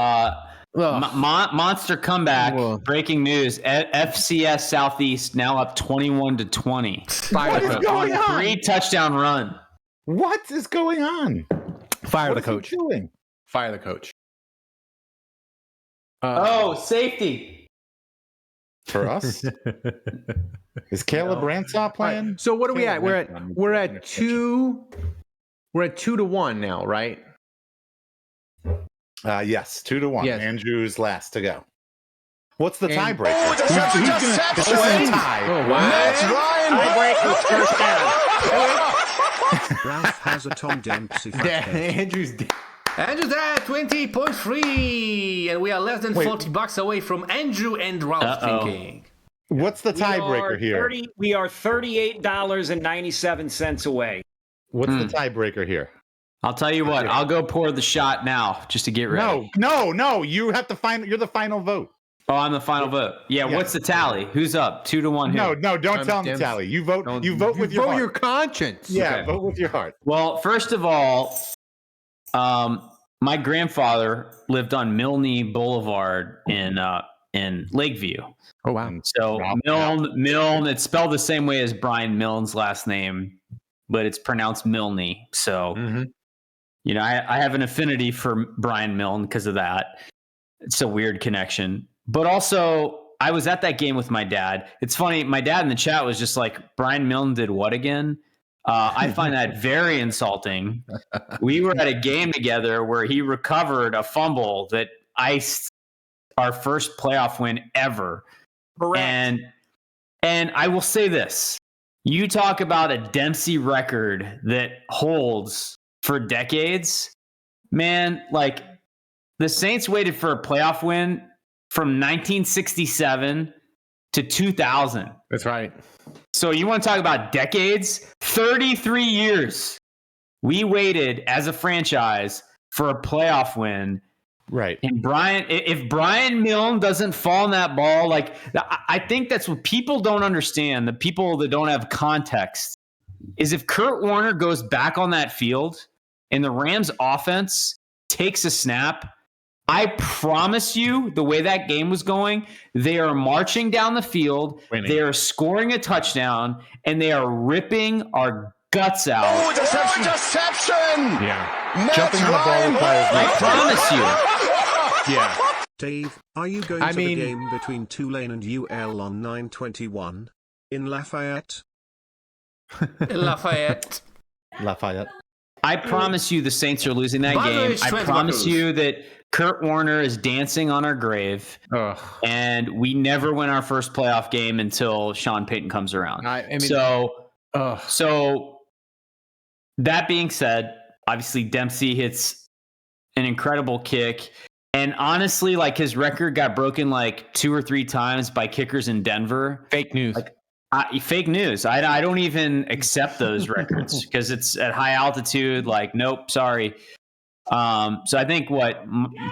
Monster comeback. Whoa. Breaking news. FCS Southeast now up 21-20. What is going on? 3 touchdown run. What is going on? Fire What the is he coach. doing? Fire the coach. Safety. For us? Is Caleb Ransaw playing? So what are we at? We're at 2. We're at 2-1 now, right? Yes, 2-1. Yes. Andrew's last to go. What's the And- tiebreaker? Oh, it's such a deception. This is a tie. Oh, wow. Matt Ryan. Tiebreaker first down. Ralph has a Tom Dempsey fat head. Andrew's dead. Andrew's at 20.3, and we are less than $40 away from Andrew and Ralph thinking. What's the tiebreaker here? We are $38.97 away. What's the tiebreaker here? I'll tell you what. I'll go pour the shot now just to get ready. No. You have to you're the final vote. Oh, I'm the final vote. Yeah. What's the tally? Who's up? 2-1. No. Don't tell him the tally. You vote. You vote with your heart. your conscience. Yeah. Okay. Vote with your heart. Well, first of all, my grandfather lived on Milne Boulevard in Lakeview. Oh wow. So Milne, it's spelled the same way as Brian Milne's last name, but it's pronounced Milne. So, you know, I have an affinity for Brian Milne because of that. It's a weird connection. But also, I was at that game with my dad. It's funny. My dad in the chat was just like, Brian Milne did what again? I find that very insulting. We were at a game together where he recovered a fumble that iced our first playoff win ever. Correct. And I will say this. You talk about a Dempsey record that holds for decades. Man, like the Saints waited for a playoff win from 1967 to 2000. That's right. So you want to talk about decades? 33 years. We waited as a franchise for a playoff win. Right. And if Brian Milne doesn't fall in that ball, like I think that's what people don't understand. The people that don't have context is if Kurt Warner goes back on that field and the Rams offense takes a snap, I promise you, the way that game was going, they are marching down the field, they are scoring a touchdown, and they are ripping our guts out. Oh, deception! Yeah. Matt Jumping on the ball Ryan. requires I promise you. Yeah. Dave, are you going to the game between Tulane and UL on 9/21 in Lafayette? Lafayette. I promise you the Saints are losing that By the way, game. it's I 20 promise buckles. you that Kurt Warner is dancing on our grave. And we never win our first playoff game until Sean Payton comes around. I mean, so that being said, obviously Dempsey hits an incredible kick. And honestly, like his record got broken like 2 or 3 times by kickers in Denver. Fake news. Like, fake news. I don't even accept those records because it's at high altitude. Like, nope, sorry. So I think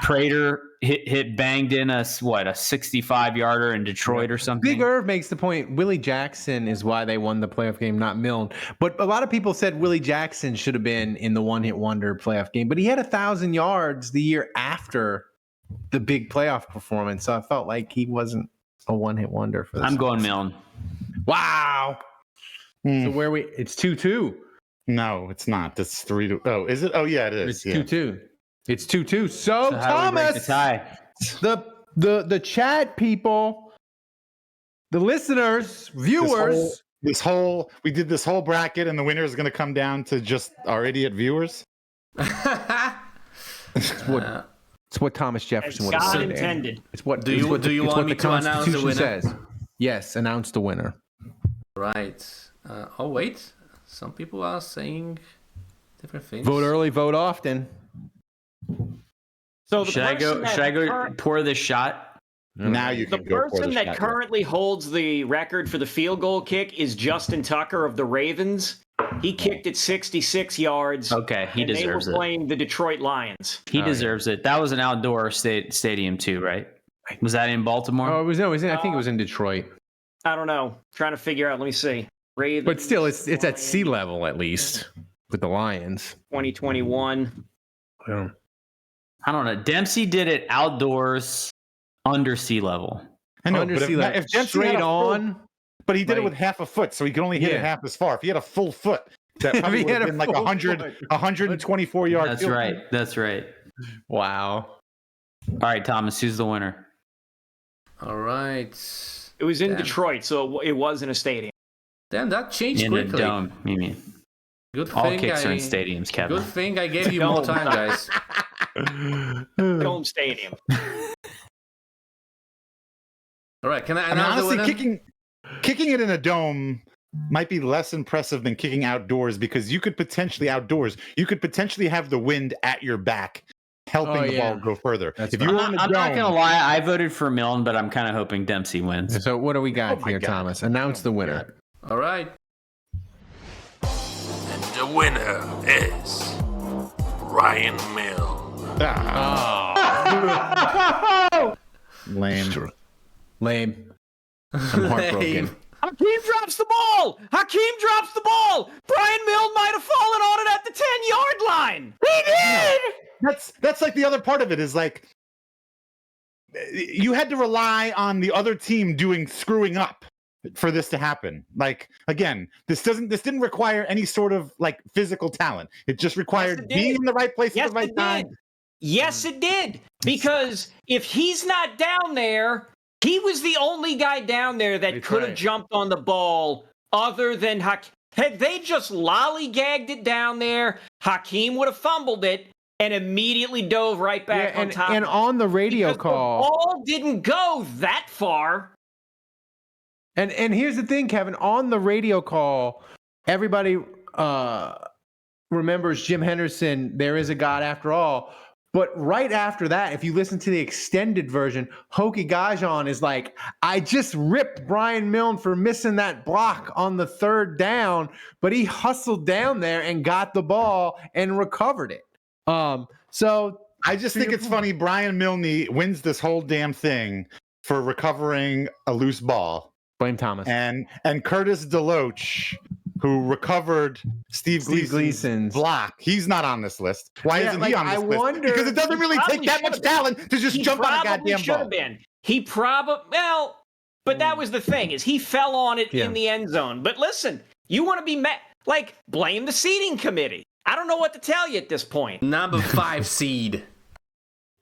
Prater hit banged in us, a 65-yarder in Detroit or something. Big Irv makes the point. Willie Jackson is why they won the playoff game, not Milne. But a lot of people said Willie Jackson should have been in the one-hit wonder playoff game. But he had 1,000 yards the year after the big playoff performance. So I felt like he wasn't a one-hit wonder for this. I'm going Milne. Wow. So it's 2-2. No, it's not. That's 3-2. Oh, is it? Oh, yeah, it is. It's 2-2. It's 2-2. So how do we break Thomas, the tie? the chat people, the listeners, viewers. We did this whole bracket, and the winner is going to come down to just our idiot viewers. It's what Thomas Jefferson would have God said. intended. It's what Do you want me to announce the winner? says. Yes, announce the winner. Right. Oh, wait. Some people are saying different things. Vote early, vote often. So Should I go pour this shot? Now you The can go for person the that shot. currently holds the record for the field goal kick is Justin Tucker of the Ravens. He kicked it 66 yards. Okay, he deserves They were playing the Detroit Lions. He deserves it. That was an outdoor stadium too, right? Was that in Baltimore? Oh, it was I think it was in Detroit. I don't know. Trying to figure out. Let me see. Ravens. But still, it's at sea level at least with the Lions. 2021. Yeah. I don't know. Dempsey did it outdoors, under sea level. I know, Under but sea level, if Dempsey straight had a full- on. but he did it with half a foot, so he could only hit it half as far. If he had a full foot, that probably he would had have a been like full 124 yards. That's right. That's right. Wow. All right, Thomas, who's the winner? All right. It was in Detroit, so it was in a stadium. Damn, that changed In quickly. a dome, you mean? Good All thing kicks are in stadiums, Kevin. Good thing I gave you more time, guys. Dome stadium. All right, can I I mean, announce the honestly, winner? kicking it in a dome might be less impressive than kicking outdoors because you could potentially have the wind at your back, helping the ball go further. That's I'm not gonna lie, I voted for Milne, but I'm kind of hoping Dempsey wins. So what do we got here, Thomas? Announce the winner. All right. And the winner is Ryan Milne. Lame. Lame. I'm heartbroken. Hakeem drops the ball. Brian Milne might have fallen on it at the 10-yard line. He did. That's like the other part of it is like you had to rely on the other team screwing up for this to happen. Like again, this didn't require any sort of like physical talent. It just required being in the right place at the right time. Yes, it did. Because if he's not down there, he was the only guy down there that could have jumped on the ball other than Hakeem. Had they just lollygagged it down there, Hakeem would have fumbled it and immediately dove right back on top. And on the radio call, the ball didn't go that far. And here's the thing, Kevin. On the radio call, everybody remembers Jim Henderson. There is a God after all. But right after that, if you listen to the extended version, Hokie Gajan is like, I just ripped Brian Milne for missing that block on the third down, but he hustled down there and got the ball and recovered it. So I just think it's funny. Brian Milne wins this whole damn thing for recovering a loose ball. Blame Thomas. And Curtis Deloach, who recovered Steve Gleason's block. He's not on this list. Why isn't he on this list? Because it doesn't really take that much talent to just jump on a goddamn ball. He probably, but that was the thing, is he fell on it in the end zone. But listen, you want to be blame the seating committee. I don't know what to tell you at this point. Number 5 seed.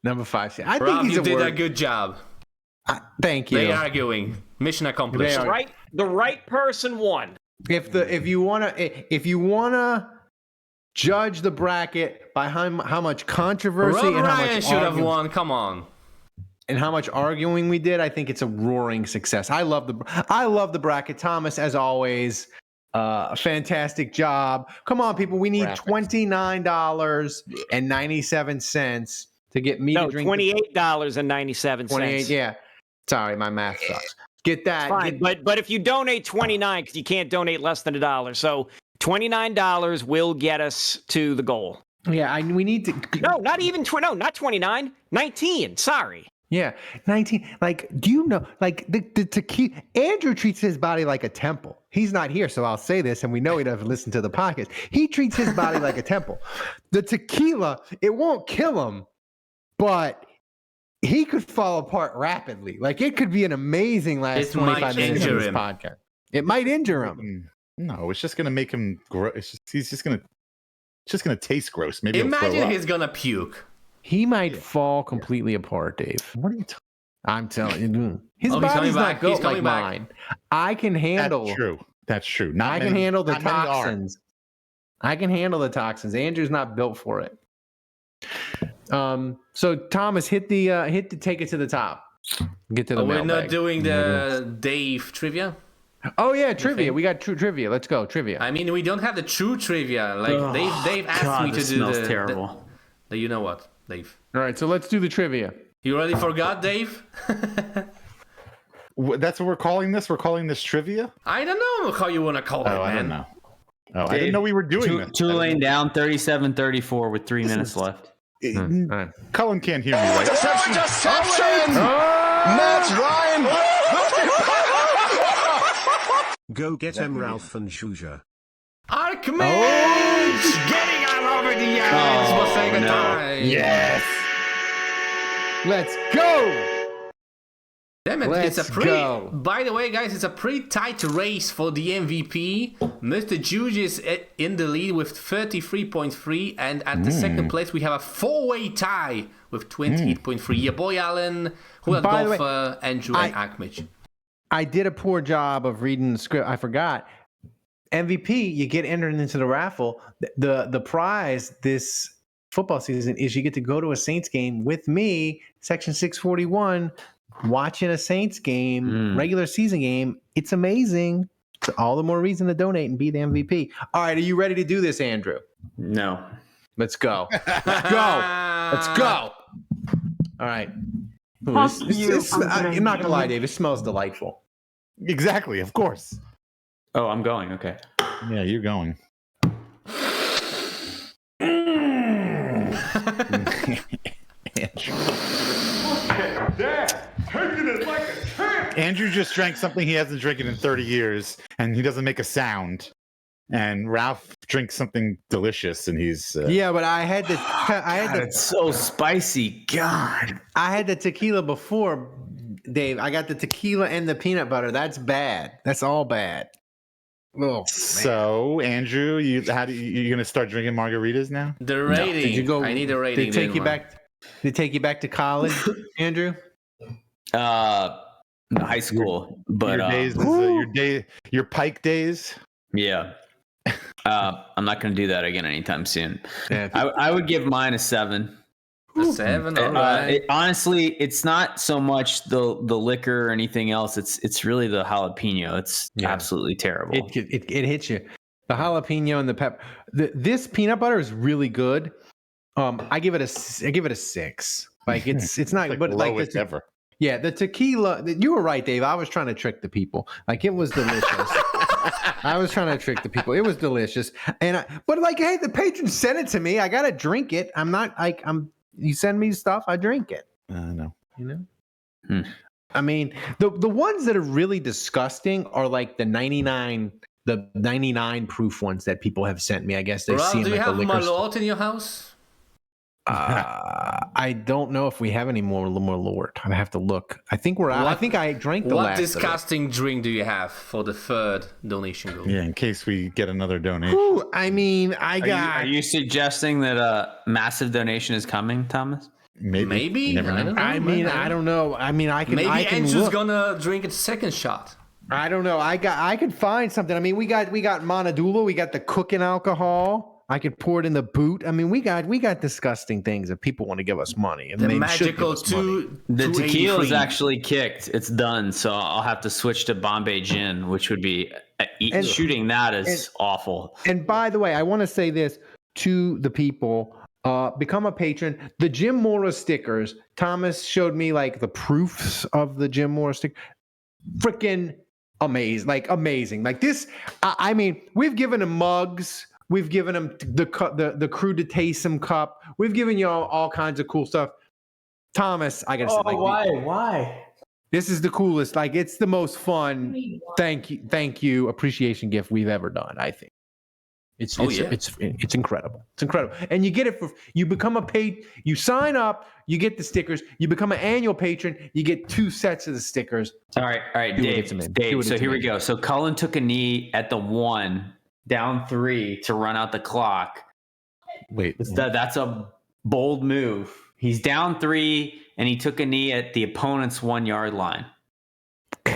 Number 5 seed. I Rob, think you did a good job. Thank you. They arguing. Mission accomplished. The right person won. If you wanna judge the bracket by how much controversy Rob and how Ryan much should have won. Come on. And how much arguing we did, I think it's a roaring success. I love the bracket. Thomas, as always, fantastic job. Come on, people. We need $29.97 to get me to drink. $28.97. 28. Yeah. Sorry, my math sucks. Get that. Fine, but if you donate $29, because you can't donate less than $1, so $29 will get us to the goal. Yeah, we need to. No, not even not 29, 19. Sorry. Yeah, 19. Like, do you know? Like the tequila. Andrew treats his body like a temple. He's not here, so I'll say this, and we know he doesn't listen to the podcast. He treats his body like a temple. The tequila, it won't kill him, but he could fall apart rapidly. Like, it could be an amazing last 25 minutes of this podcast. It might injure him. No, it's just gonna make him grow. He's just gonna taste gross. Maybe imagine he's gonna puke. He might fall completely apart, Dave. What are you talking? I'm telling you, his body's not built like mine. I can handle. That's true. I can handle the toxins. I can handle the toxins. Andrew's not built for it. So Thomas, hit the take it to the top. Get to the We're mailbag. not doing the Dave trivia. Oh yeah, trivia. We got true trivia. Let's go trivia. I mean, we don't have the true trivia. Like Dave asked me to do the terrible. You know what, Dave? All right, so let's do the trivia. You already forgot, Dave? That's what we're calling this. We're calling this trivia. I don't know how you want to call it, man. I don't know. Oh, Dave, I didn't know we were doing this. Tulane down 37-34 with 3 minutes left. Cullen can't hear me, right? Interception! Matt Ryan! Go get him, Ralph and JUGE. Archimage! Getting all over the yards for second time. Yes. Let's go. Damn it, Let's go. By the way, guys, it's a pretty tight race for the MVP. Mr. Juge is in the lead with 33.3, and at the second place, we have a 4-way tie with 28.3. Your boy Alan, who had golf, Andrew, and Akmich. I did a poor job of reading the script. I forgot. MVP, you get entered into the raffle. The prize this football season is you get to go to a Saints game with me, Section 641, watching a Saints game, regular season game. It's amazing. It's all the more reason to donate and be the MVP. All right, are you ready to do this, Andrew? No. Let's go. Let's go. Let's go. All right. Ooh, I'm not gonna lie, Dave. It smells delightful. Exactly, of course. Oh, I'm going. Okay. Yeah, you're going. Andrew just drank something he hasn't drank in 30 years, and he doesn't make a sound. And Ralph drinks something delicious, and he's yeah. But I had the it's so spicy. God, I had the tequila before, Dave. I got the tequila and the peanut butter. That's bad. That's all bad. Oh, so Andrew, you gonna start drinking margaritas now? The rating. No. Did you go? I need a rating. Did they take you back to college, Andrew? High school, but your Pike days. Yeah. I'm not going to do that again anytime soon. Yeah, I would give mine a 7. A 7, all right. Honestly, it's not so much the liquor or anything else. It's really the jalapeno. It's absolutely terrible. It hits you. The jalapeno and the pepper. This peanut butter is really good. I give it a 6. Like it's not, like but like ever. Yeah, the tequila. You were right, Dave. I was trying to trick the people. Like it was delicious. I was trying to trick the people. It was delicious, but like, hey, the patron sent it to me. I gotta drink it. I'm not like You send me stuff, I drink it. No, you know. I mean, the ones that are really disgusting are like the 99 proof ones that people have sent me. I guess they see them do you at have the liquor store. Malort in your house? I don't know if we have any more Malort. I have to look. I think we're out. I think I drank the last. What disgusting drink do you have for the third donation goal? Yeah, in case we get another donation. Ooh, I mean, Are you suggesting that a massive donation is coming, Thomas? Maybe. I don't know. I mean, I can. Maybe I can Andrew's gonna drink a second shot. I don't know. I could find something. I mean, we got Monadula. We got the cooking alcohol. I could pour it in the boot. I mean, we got disgusting things that people want to give us money. And the magical the tequila is actually kicked. It's done. So I'll have to switch to Bombay Gin, which would be shooting that is awful. And by the way, I want to say this to the people. Become a patron. The Jim Mora stickers. Thomas showed me like the proofs of the Jim Mora sticker. Freaking amazing. Like amazing. Like this. I mean, we've given him mugs. We've given him the Crew to Taysom cup. We've given you all kinds of cool stuff. Thomas, I gotta say, like, why? This is the coolest. Like, it's the most fun. Thank you, appreciation gift we've ever done. I think it's incredible. It's incredible, and you get it for you become a you sign up, you get the stickers. You become an annual patron, you get 2 sets of the stickers. All right, Dave. So here we go. So Cullen took a knee at the 1. Down 3 to run out the clock. Wait, that's a bold move. He's down 3 and he took a knee at the opponent's 1-yard line.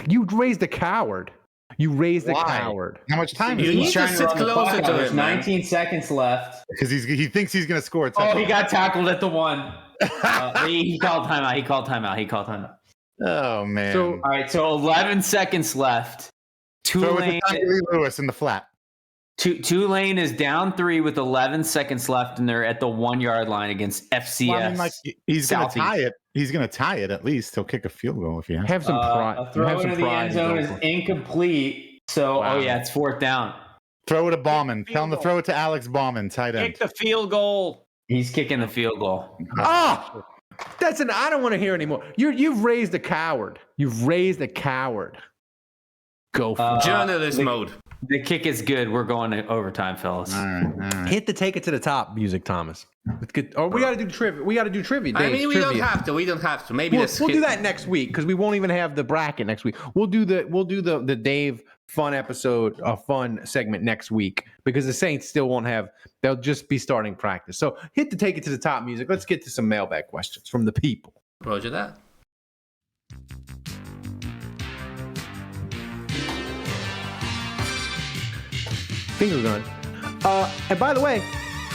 You raised a coward. Coward. How much time? You need to sit closer to him. 19 seconds left because he thinks he's going to score. He got tackled at the 1. He called timeout. Oh man! All right, so 11 seconds left. Tulane Lewis in the flat. Tulane is down 3 with 11 seconds left, and they're at the 1-yard line against FCS. Well, I mean, like, he's going to tie it. He's going to tie it at least. He'll kick a field goal if he has. Have some pride. A throw into the end zone is incomplete. So, it's 4th down. Throw it to Bauman. Tell him to throw it to Alex Bauman, tight end. Kick the field goal. He's kicking the field goal. I don't want to hear anymore. You've raised a coward. Go for journalist mode. The kick is good. We're going to overtime, fellas. All right. Hit the take it to the top music, Thomas. Let's get. Oh, we got to do trivia. We got to do trivia. I Dave's mean, we trivia. don't have to. We don't have to. Maybe We'll do that next week because we won't even have the bracket next week. We'll do the Dave fun episode, a fun segment next week because the Saints still won't have. They'll just be starting practice. So hit the take it to the top music. Let's get to some mailbag questions from the people. Roger that. Finger gun. And by the way,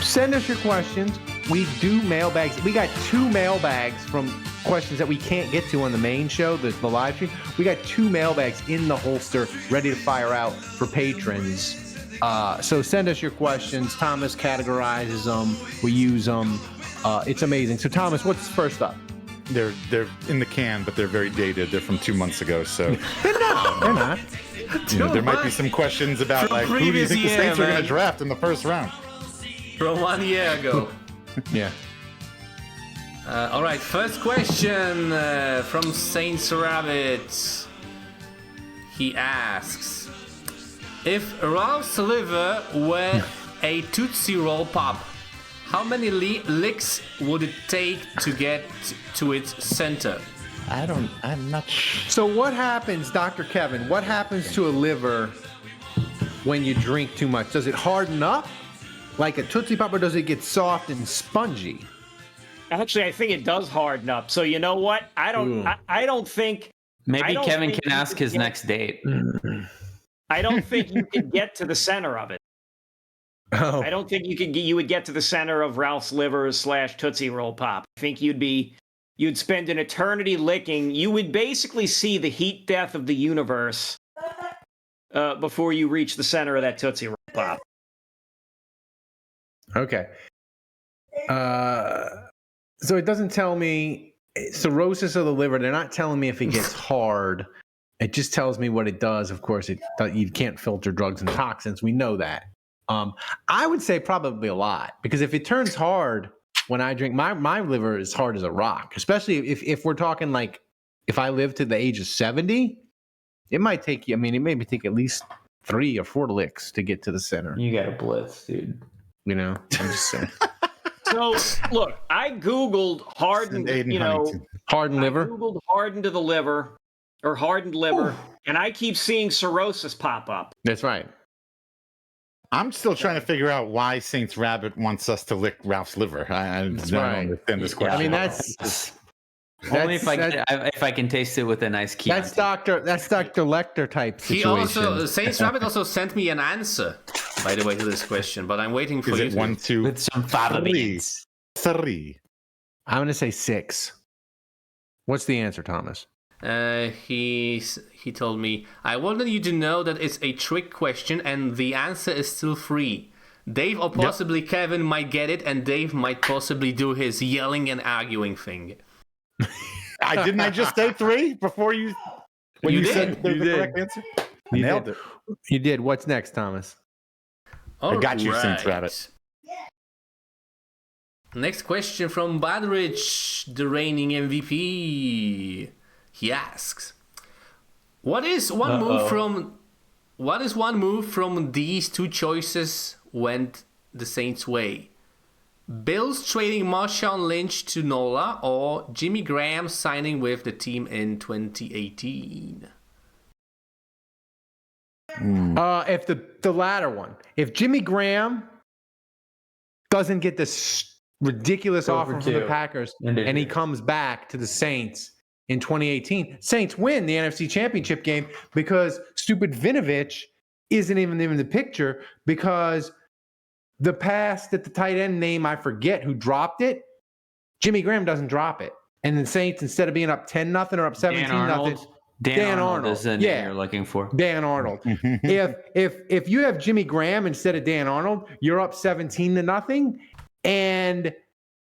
send us your questions. We do mailbags. We got 2 mailbags from questions that we can't get to on the main show, the live stream. We got 2 mailbags in the holster ready to fire out for patrons. So send us your questions. Thomas categorizes them. We use them. It's amazing. So Thomas, what's first up? They're in the can, but they're very dated. They're from 2 months ago, so They're not. you know, there might be some questions about like who do you think the Saints are going to draft in the first round? From 1 year ago. Yeah. All right, first question from Saints Rabbit. He asks, if Ralph's liver were a Tootsie Roll Pop, how many licks would it take to get to its center? I'm not sure. So what happens, Dr. Kevin, what happens to a liver when you drink too much? Does it harden up like a Tootsie Pop or does it get soft and spongy? Actually, I think it does harden up. So you know what? I don't think. Maybe Kevin think can ask his next date. I don't think you could get to the center of it. Oh. I don't think you would get to the center of Ralph's liver / Tootsie Roll Pop. I think you'd spend an eternity licking. You would basically see the heat death of the universe before you reach the center of that Tootsie Roll Pop. Okay. So it doesn't tell me cirrhosis of the liver. They're not telling me if it gets hard. It just tells me what it does. Of course, you can't filter drugs and toxins. We know that. I would say probably a lot because if it turns hard when I drink, my liver is hard as a rock. Especially if we're talking like if I live to the age of 70, it might take you. I mean, it maybe take at least 3 or 4 licks to get to the center. You got a blitz, dude. You know, I'm just saying. So look, I googled hardened. Hardened liver. I googled hardened to the liver or hardened liver, and I keep seeing cirrhosis pop up. That's right. I'm still trying to figure out why Saints Rabbit wants us to lick Ralph's liver. I don't understand this question. I mean, that's only if I can taste it with a nice key. That's Dr. Lecter type situation. Saints Rabbit also sent me an answer, by the way, to this question, but I'm waiting for you. Is it 1, 2, with some fava beans? 3? I'm going to say 6. What's the answer, Thomas? He told me, I wanted you to know that it's a trick question and the answer is still free. Dave or possibly Kevin might get it, and Dave might possibly do his yelling and arguing thing. Didn't I just say 3 before you? When you said the correct answer, I nailed it. You did. What's next, Thomas? I got you, Saints Rabbit. Next question from Badrich, the reigning MVP. He asks, What is one move from these 2 choices went the Saints' way? Bills trading Marshawn Lynch to NOLA or Jimmy Graham signing with the team in 2018? If the latter one, if Jimmy Graham doesn't get this ridiculous offer from the Packers and he comes back to the Saints in 2018, Saints win the NFC Championship game because stupid Vinovich isn't even in the picture because the pass that the tight end name I forget who dropped it, Jimmy Graham doesn't drop it. And the Saints, instead of being up 10-0 or up 17-0, Dan Arnold is the name you're looking for. Dan Arnold. if you have Jimmy Graham instead of Dan Arnold, you're up 17-0, and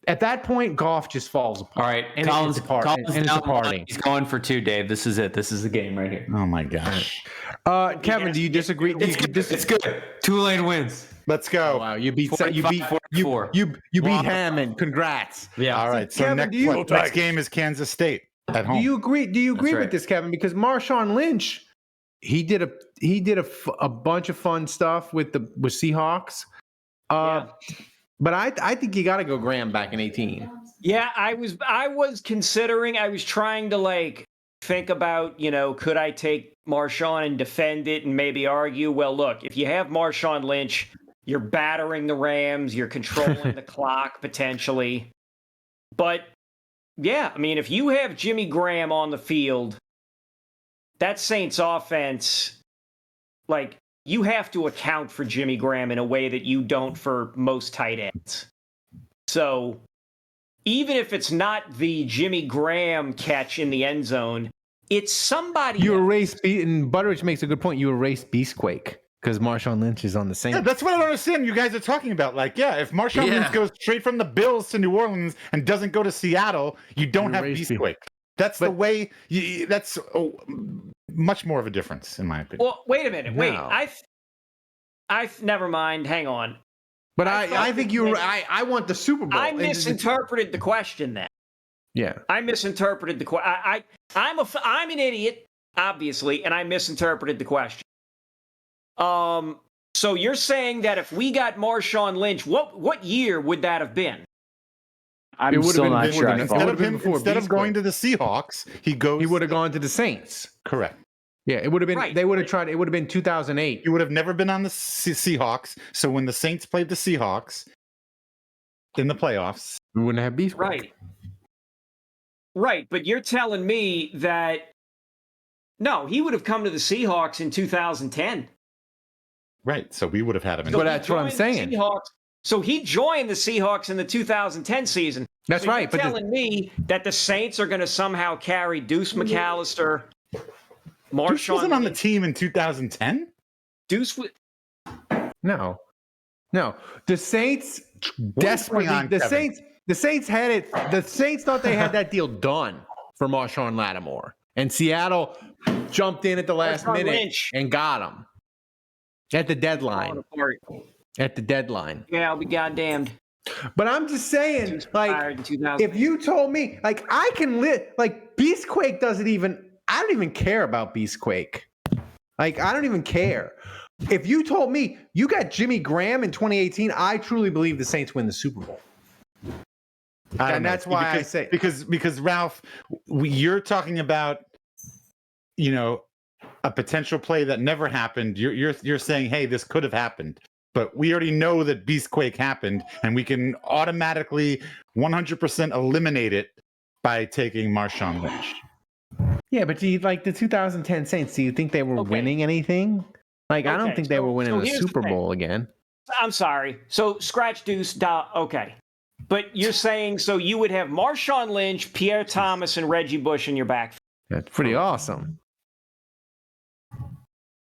at that point, golf just falls apart. All right, and Colin's it's a party. He's going for 2, Dave. This is it. This is the game right here. Oh my gosh. Kevin, do you disagree? It's good. Tulane wins. Let's go. Oh, wow, you beat Hammond. Congrats. Yeah. All right. So Kevin, next game is Kansas State at home. Do you agree with this, Kevin? Because Marshawn Lynch, he did a bunch of fun stuff with Seahawks. But I think you got to go Graham back in 18. Yeah, I was considering. I was trying to like think about, could I take Marshawn and defend it and maybe argue, well, look, if you have Marshawn Lynch, you're battering the Rams, you're controlling the clock potentially. But yeah, I mean, if you have Jimmy Graham on the field, that Saints offense, like, you have to account for Jimmy Graham in a way that you don't for most tight ends. So even if it's not the Jimmy Graham catch in the end zone, it's somebody. You erase, and Butteridge makes a good point. You erase Beastquake because Marshawn Lynch is on the Saints. Yeah, that's what I don't understand. You guys are talking about, like, if Marshawn Lynch goes straight from the Bills to New Orleans and doesn't go to Seattle, you don't have Beastquake. That's the way. That's much more of a difference, in my opinion. Well, wait a minute. No. Wait, I've never mind. Hang on. But I think I want the Super Bowl. I misinterpreted the question then. Yeah. I misinterpreted the question. I'm an idiot, obviously, and I misinterpreted the question. So you're saying that if we got Marshawn Lynch, what year would that have been? I'm still not sure. Instead of going to the Seahawks, he would have gone to the Saints. Correct. Yeah, it would have been. Right. They would have tried. It would have been 2008. He would have never been on the Seahawks. So when the Saints played the Seahawks in the playoffs, we wouldn't have Beastquake. Right. Right, but you're telling me that no, he would have come to the Seahawks in 2010. Right. So we would have had him. But that's what I'm saying. So he joined the Seahawks in the 2010 season. That's so right. You're telling me that the Saints are going to somehow carry Deuce McAllister. Deuce wasn't on the team in 2010. Deuce No. The Saints desperately. The Saints had it. The Saints thought they had that deal done for Marshawn Lattimore, and Seattle jumped in at the last minute and got him at the deadline. At the deadline. Yeah, I'll be goddamned. But I'm just saying, like, if you told me, like, I can live, like, Beastquake doesn't even. I don't even care about Beastquake. Like, I don't even care. If you told me you got Jimmy Graham in 2018, I truly believe the Saints win the Super Bowl. And that's why I say because Ralph, you're talking about, a potential play that never happened. You're saying, hey, this could have happened, but we already know that Beastquake happened, and we can automatically 100% eliminate it by taking Marshawn Lynch. Yeah, but do you like the 2010 Saints? Do you think they were winning anything? Like, I don't think they were winning the Super Bowl again. I'm sorry. So scratch Deuce. Okay. But you're saying so you would have Marshawn Lynch, Pierre Thomas, and Reggie Bush in your backfield. That's pretty awesome.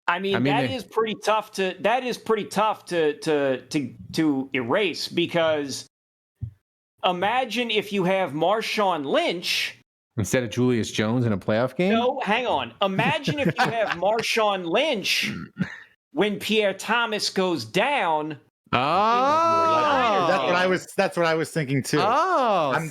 I mean that is pretty tough to erase, because imagine if you have Marshawn Lynch instead of Julius Jones in a playoff game. No, hang on. Imagine if you have Marshawn Lynch when Pierre Thomas goes down. Oh, that's what I was thinking too. Oh, I'm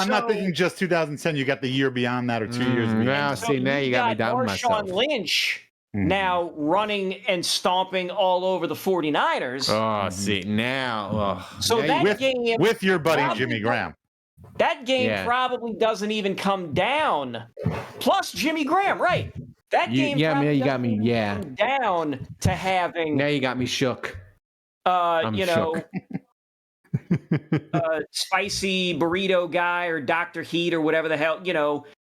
not thinking just 2010. You got the year beyond that or 2 years beyond. Now, so now you got me down myself. Marshawn Lynch now running and stomping all over the 49ers. Oh, see now. So that game with your buddy Jimmy Graham. That game probably doesn't even come down. Plus Jimmy Graham, right? That game. Yeah, man, you got me. Yeah. Down to having. Now you got me shook. Shook. Spicy burrito guy or Dr. Heat or whatever the hell,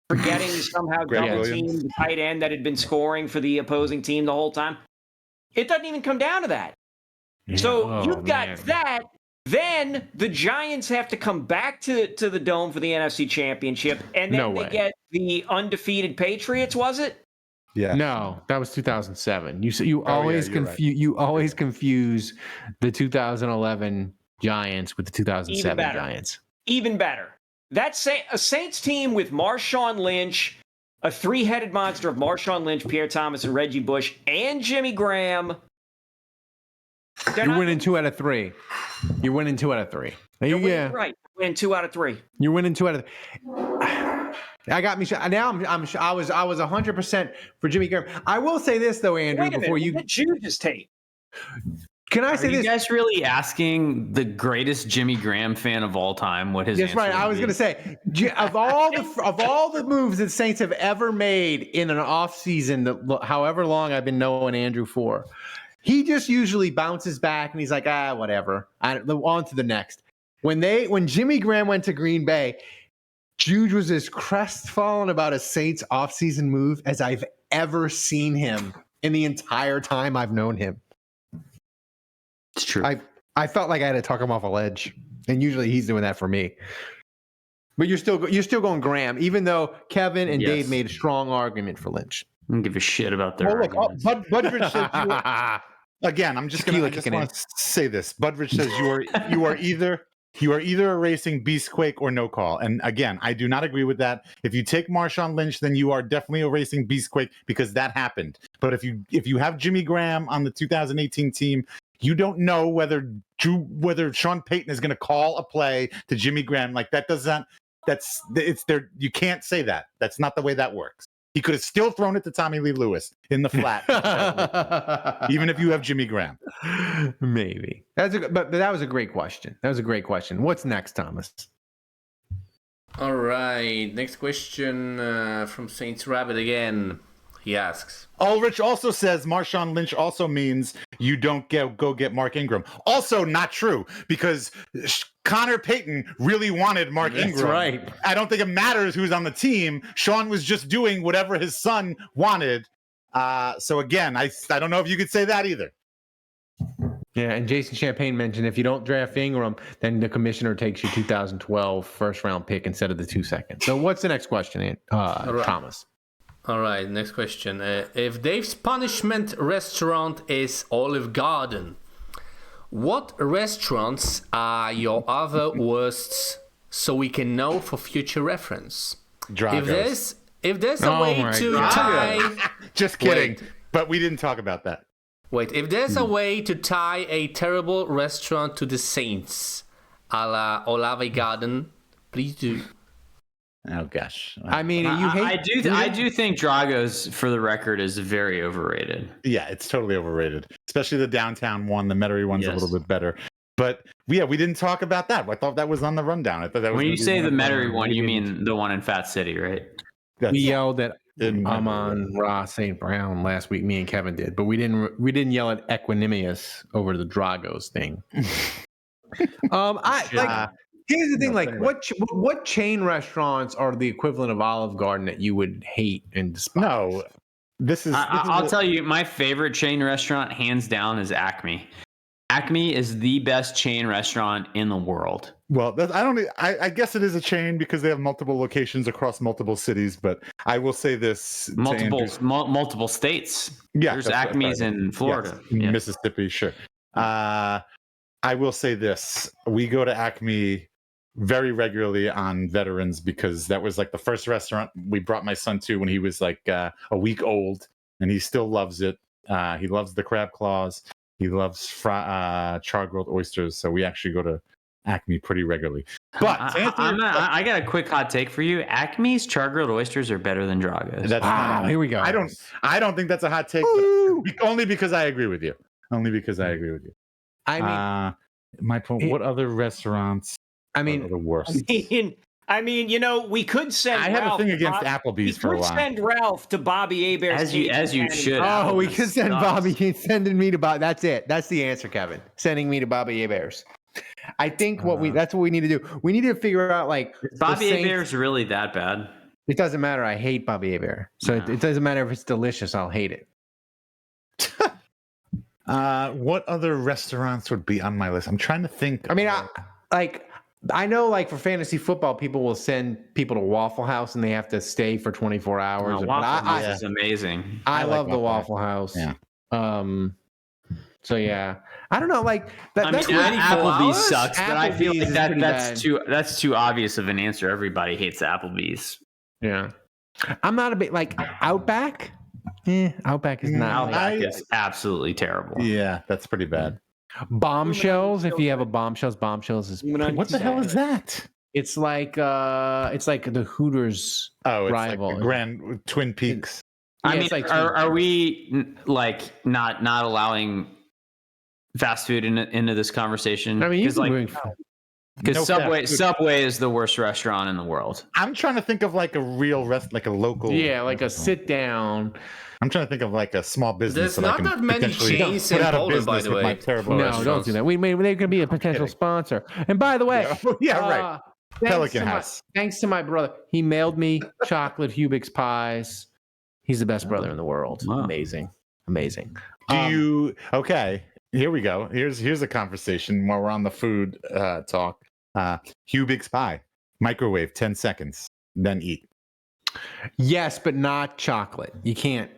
forgetting somehow double team the tight end that had been scoring for the opposing team the whole time. It doesn't even come down to that. Yeah. So you've got that. Then the Giants have to come back to the Dome for the NFC Championship, and then they get the undefeated Patriots, was it? Yeah. No, that was 2007. You always confuse the 2011 Giants with the 2007 Giants. Even better. That's a Saints team with Marshawn Lynch, a three-headed monster of Marshawn Lynch, Pierre Thomas, and Reggie Bush, and Jimmy Graham. You're winning 2 out of 3. You're winning 2 out of 3. Right. You're winning 2 out of 3. You're winning 2 out of 3. I got me. Now I was 100% for Jimmy Graham. I will say this though, Andrew. Wait a Before minute, you get Juge's tape. Can I Are say you this? guys really asking the greatest Jimmy Graham fan of all time what his That's answer right. I would was be? going to say of all the moves that Saints have ever made in an off season, however long I've been knowing Andrew for, he just usually bounces back and he's like, whatever. On to the next. When Jimmy Graham went to Green Bay, Juge was as crestfallen about a Saints offseason move as I've ever seen him in the entire time I've known him. It's true. I felt like I had to talk him off a ledge, and usually he's doing that for me. But you're still going Graham, even though Kevin and Dave made a strong argument for Lynch. I don't give a shit about their arguments. Budridge says again. I just want to say this. Budridge says you are either erasing Beastquake or no call. And again, I do not agree with that. If you take Marshawn Lynch, then you are definitely erasing Beastquake because that happened. But if you have Jimmy Graham on the 2018 team, you don't know whether Sean Payton is going to call a play to Jimmy Graham. Like that doesn't. It's there. You can't say that. That's not the way that works. He could have still thrown it to Tommy Lee Lewis in the flat, even if you have Jimmy Graham. Maybe but that was a great question. What's next, Thomas? All right, next question from Saints Rabbit again. He asks. Ulrich also says Marshawn Lynch also means you don't go get Mark Ingram. Also not true because Connor Payton really wanted Mark Ingram. That's right. I don't think it matters who's on the team. Sean was just doing whatever his son wanted. So again, I don't know if you could say that either. Yeah, and Jason Champagne mentioned if you don't draft Ingram, then the commissioner takes your 2012 first round pick instead of the 2 seconds. So what's the next question, Thomas? All right, next question. If Dave's punishment restaurant is Olive Garden, what restaurants are your other worsts so we can know for future reference? Dragos. If there's a way to tie... Just kidding. But we didn't talk about that. Wait, if there's a way to tie a terrible restaurant to the Saints, a la Olive Garden, please do. Oh gosh! I mean, I do think Drago's, for the record, is very overrated. Yeah, it's totally overrated. Especially the downtown one. The Metairie one's a little bit better. But we didn't talk about that. I thought that was on the rundown. I thought that was. When you say the Metairie one, you mean the one in Fat City, right? We yelled at Amon Ra St. Brown last week. Me and Kevin did, but we didn't yell at Equanimous over the Dragos thing. Here's the thing: what chain restaurants are the equivalent of Olive Garden that you would hate and despise? No, I'll tell you, my favorite chain restaurant, hands down, is Acme. Acme is the best chain restaurant in the world. Well, I guess it is a chain because they have multiple locations across multiple cities. But I will say this: multiple states. Yeah, there's Acme's in Florida, Mississippi. Sure. I will say this: we go to Acme very regularly on Veterans because that was like the first restaurant we brought my son to when he was like a week old, and he still loves it. He loves the crab claws. He loves char-grilled oysters. So we actually go to Acme pretty regularly. But I got a quick hot take for you. Acme's char-grilled oysters are better than Drago's. Here we go. I don't think that's a hot take, but only because I agree with you. I mean, my point. What other restaurants? Are the worst. I mean, we could send. I have a thing against Applebee's for a while. We could send Ralph to Bobby Hebert's. As you should. Oh, we could send Bobby. Sending me to Bobby. That's it. That's the answer, Kevin. Sending me to Bobby Heber's. I think that's what we need to do. We need to figure out Bobby Heber's really that bad. It doesn't matter. I hate Bobby Hebert. So it doesn't matter if it's delicious. I'll hate it. What other restaurants would be on my list? I'm trying to think. I mean, I know, for fantasy football, people will send people to Waffle House and they have to stay for 24 hours. Waffle House is amazing. I love the Waffle House. Yeah. So yeah, I don't know. Applebee's sucks, but I feel like that's too obvious of an answer. Everybody hates Applebee's. Yeah, I'm not a bit Outback. Outback is not. Outback is absolutely terrible. Yeah, that's pretty bad. Bombshells. If you have a Bombshells is. What the hell is that? It's like the Hooters rival. Like the Grand Twin Peaks. I mean, are we like not allowing fast food into this conversation? I mean, because Subway is the worst restaurant in the world. I'm trying to think of like a real like a local. Yeah, like a sit down. I'm trying to think of like a small business. There's not that many chains in Poland, by the way. No, don't do that. They could be a potential sponsor. And by the way, right. Pelican House. Thanks to my brother, he mailed me chocolate Hubix pies. He's the best brother in the world. Wow. Amazing. Okay? Here we go. Here's a conversation while we're on the food talk. Hubix pie, microwave 10 seconds, then eat. Yes, but not chocolate. You can't.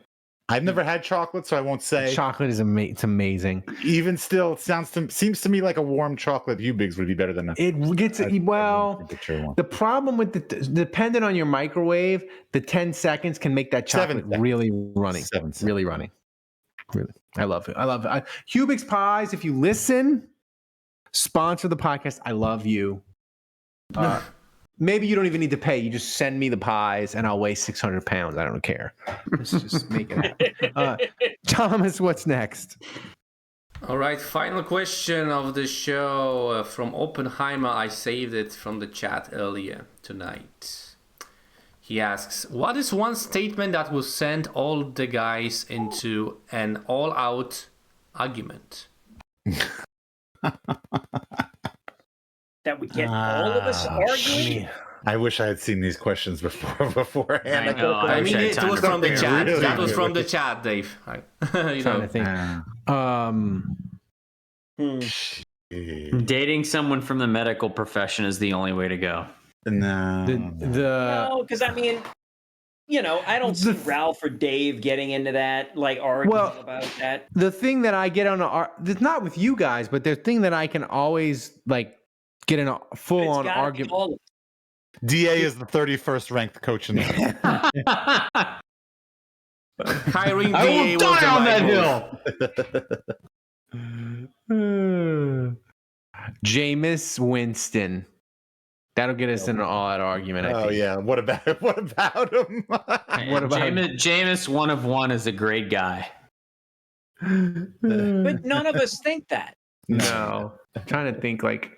I've never had chocolate, so I won't say. Chocolate is it's amazing. Even still, seems to me like a warm chocolate Hubix would be better than it gets the problem with depending on your microwave, the 10 seconds can make that chocolate really running. Really running. Really, I love it. Hubix pies. If you listen, sponsor the podcast. I love you. Maybe you don't even need to pay. You just send me the pies and I'll weigh 600 pounds. I don't care. Let's just make it happen. Thomas, what's next? All right, final question of the show from Oppenheimer. I saved it from the chat earlier tonight. He asks, what is one statement that will send all the guys into an all-out argument? That we get all of us arguing. I wish I had seen these questions beforehand. I mean, it was from the chat. That was from the chat, Dave. Trying to think. Dating someone from the medical profession is the only way to go. No, because I mean, I don't see Ralph or Dave getting into that, like arguing about that. The thing that I get on it's not with you guys, but the thing that I can always like get in a full-on argument. DA is the 31st ranked coach in the Hiring DA was on that hill. Jameis Winston. That'll get us in an all-out argument. I think. Yeah. What about him? What about Jameis, one of one, is a great guy. But none of us think that. No. I'm trying to think like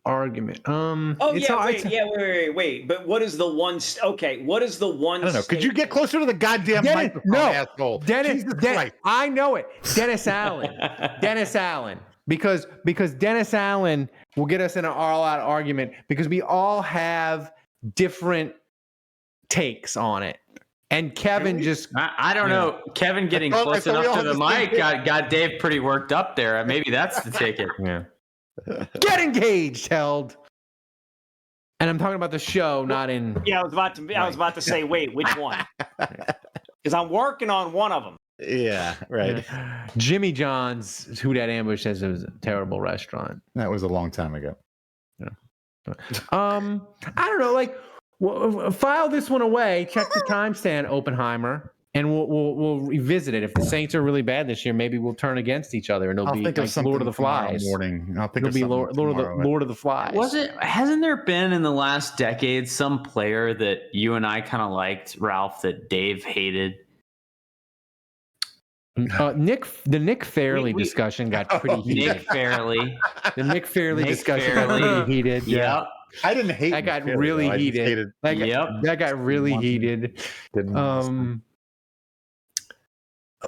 argument. Wait. But what is the one? What is the one? I don't know. Could you get closer to the goddamn microphone, asshole? I know it. Dennis Allen. Because Dennis Allen will get us in an all-out argument because we all have different takes on it. And Kevin I don't know. Kevin getting close enough to the mic got Dave pretty worked up there. Maybe that's the ticket. Yeah. Get engaged, Held. And I'm talking about the show, not in. Yeah, I was about to say, wait, which one? Because I'm working on one of them. Yeah, right. Jimmy John's Who Dat Ambush says it was a terrible restaurant. That was a long time ago. Yeah. I don't know. Like, file this one away. Check the timestamp, Oppenheimer, and we'll revisit it. If the Saints are really bad this year, maybe we'll turn against each other, and it'll be like Lord of the Flies. It'll be Lord of the Flies. Hasn't there been in the last decade some player that you and I kind of liked, Ralph, that Dave hated? The Nick Fairley discussion got pretty heated. Nick Fairley. The Nick Fairley discussion got pretty heated. Yeah. I didn't hate that. Got really heated. That got really heated.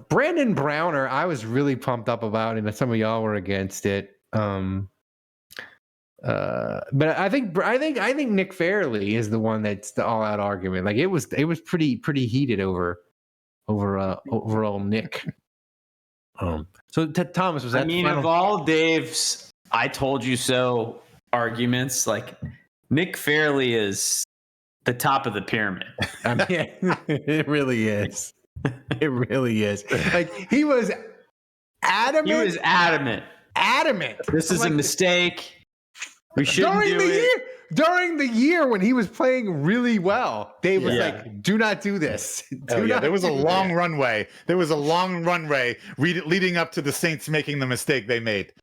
Brandon Browner, I was really pumped up about, and some of y'all were against it. But I think Nick Fairley is the one that's the all-out argument. Like it was pretty heated over old Nick. So Thomas, was that? I mean, of all Dave's "I told you so" arguments, like Nick Fairley is the top of the pyramid. I mean, it really is. It really is. Like he was adamant. This is a mistake. We shouldn't do it. During the year when he was playing really well, Dave was like, do not do this. There was a long runway. Leading up to the Saints making the mistake they made.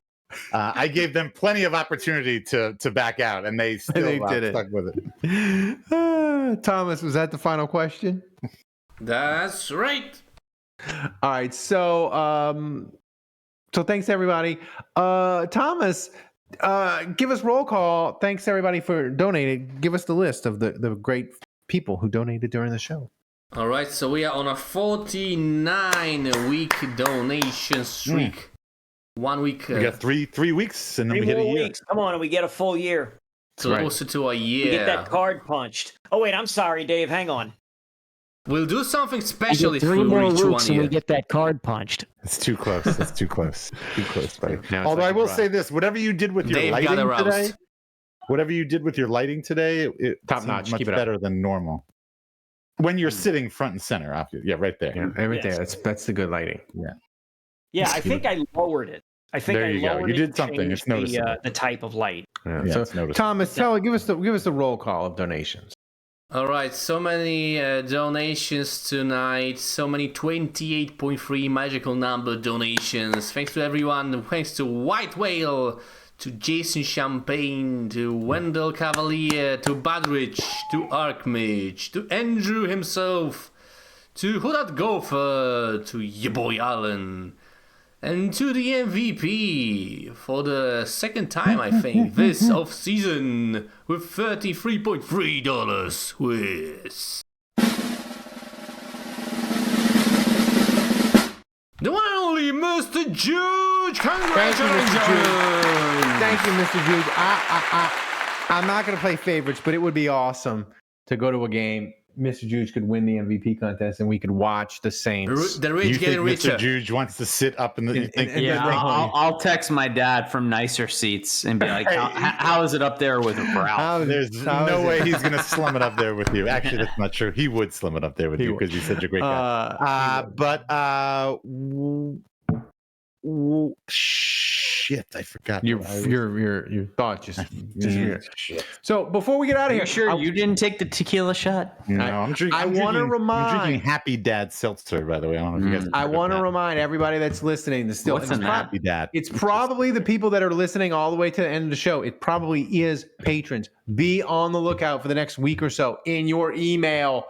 I gave them plenty of opportunity to back out, and they still did it. stuck with it. Thomas, was that the final question? That's right. All right. So thanks everybody. Thomas, give us roll call. Thanks everybody for donating. Give us the list of the great people who donated during the show. All right, so we are on a 49-week donation streak. 1 week. We got three weeks, and then we hit a year. Weeks. Come on, and we get a full year. Closer to a year. We get that card punched. Oh wait, I'm sorry, Dave. Hang on. We'll do something special if three we more reach 1 weeks and year. we get that card punched. It's too close. It's too close. Too close, buddy. Although I will say this: whatever you did with your Dave lighting got aroused. today, it Top seemed notch. much Keep it up. better than normal. When you're sitting front and center, obviously. Yeah, right there. Yeah, right there. That's the good lighting. Yeah, I think I lowered it. There you go. You did something. It's noticeable. The type of light. Yeah. Yeah, So it's noticeable. Thomas, give us the roll call of donations. All right, so many donations tonight, so many 28.3 magical number donations. Thanks to everyone. Thanks to White Whale, to Jason Champagne, to Wendell Cavalier, to Badrich, to Archmage, to Andrew himself, to Hudat Gopher, to your boy Alan, and to the MVP for the second time, I think, this off-season with $33.3 with the one and only Mr. Juge. Congratulations! Thank you, Mr. Juge. I'm not going to play favorites, but it would be awesome to go to a game. Mr. Juge could win the MVP contest, and we could watch the Saints. The rich You getting think richer. Mr. Juge wants to sit up in the? You think I'll text my dad from nicer seats and be like, how is it up there with Ralph? There's no way he's going to slum it up there with you. Actually, that's not true. He would slum it up there with you because he's such a great guy. Shit, I forgot. Your thought just here. So before we get out of Are here, you sure you didn't take the tequila shot? No, I'm drinking. I want to I'm remind. drinking Happy Dad seltzer, by the way. I don't know if you guys. I want to remind everybody that's listening. What's in that? Happy Dad. It's probably the people that are listening all the way to the end of the show. It probably is patrons. Be on the lookout for the next week or so in your email.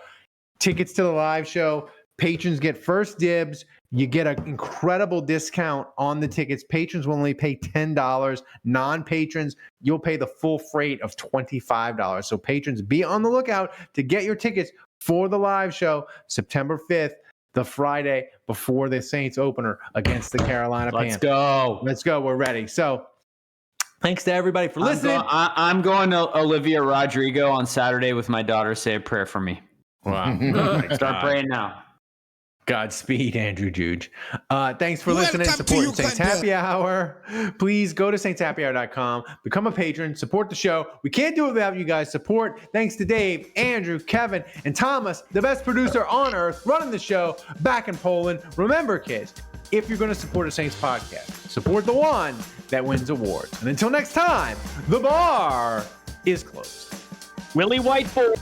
Tickets to the live show. Patrons get first dibs. You get an incredible discount on the tickets. Patrons will only pay $10. Non-patrons, you'll pay the full freight of $25. So patrons, be on the lookout to get your tickets for the live show September 5th, the Friday before the Saints opener against the Carolina Panthers. Let's go. We're ready. So thanks to everybody for listening. I'm going to Olivia Rodrigo on Saturday with my daughter. Say a prayer for me. Wow. Start praying now. Godspeed, Andrew Juge. Thanks for listening. Support Saints Happy Hour. Please go to saintshappyhour.com. Become a patron. Support the show. We can't do it without you guys' support. Thanks to Dave, Andrew, Kevin, and Thomas, the best producer on earth, running the show back in Poland. Remember, kids, if you're going to support a Saints podcast, support the one that wins awards. And until next time, the bar is closed. Willie Whiteboard.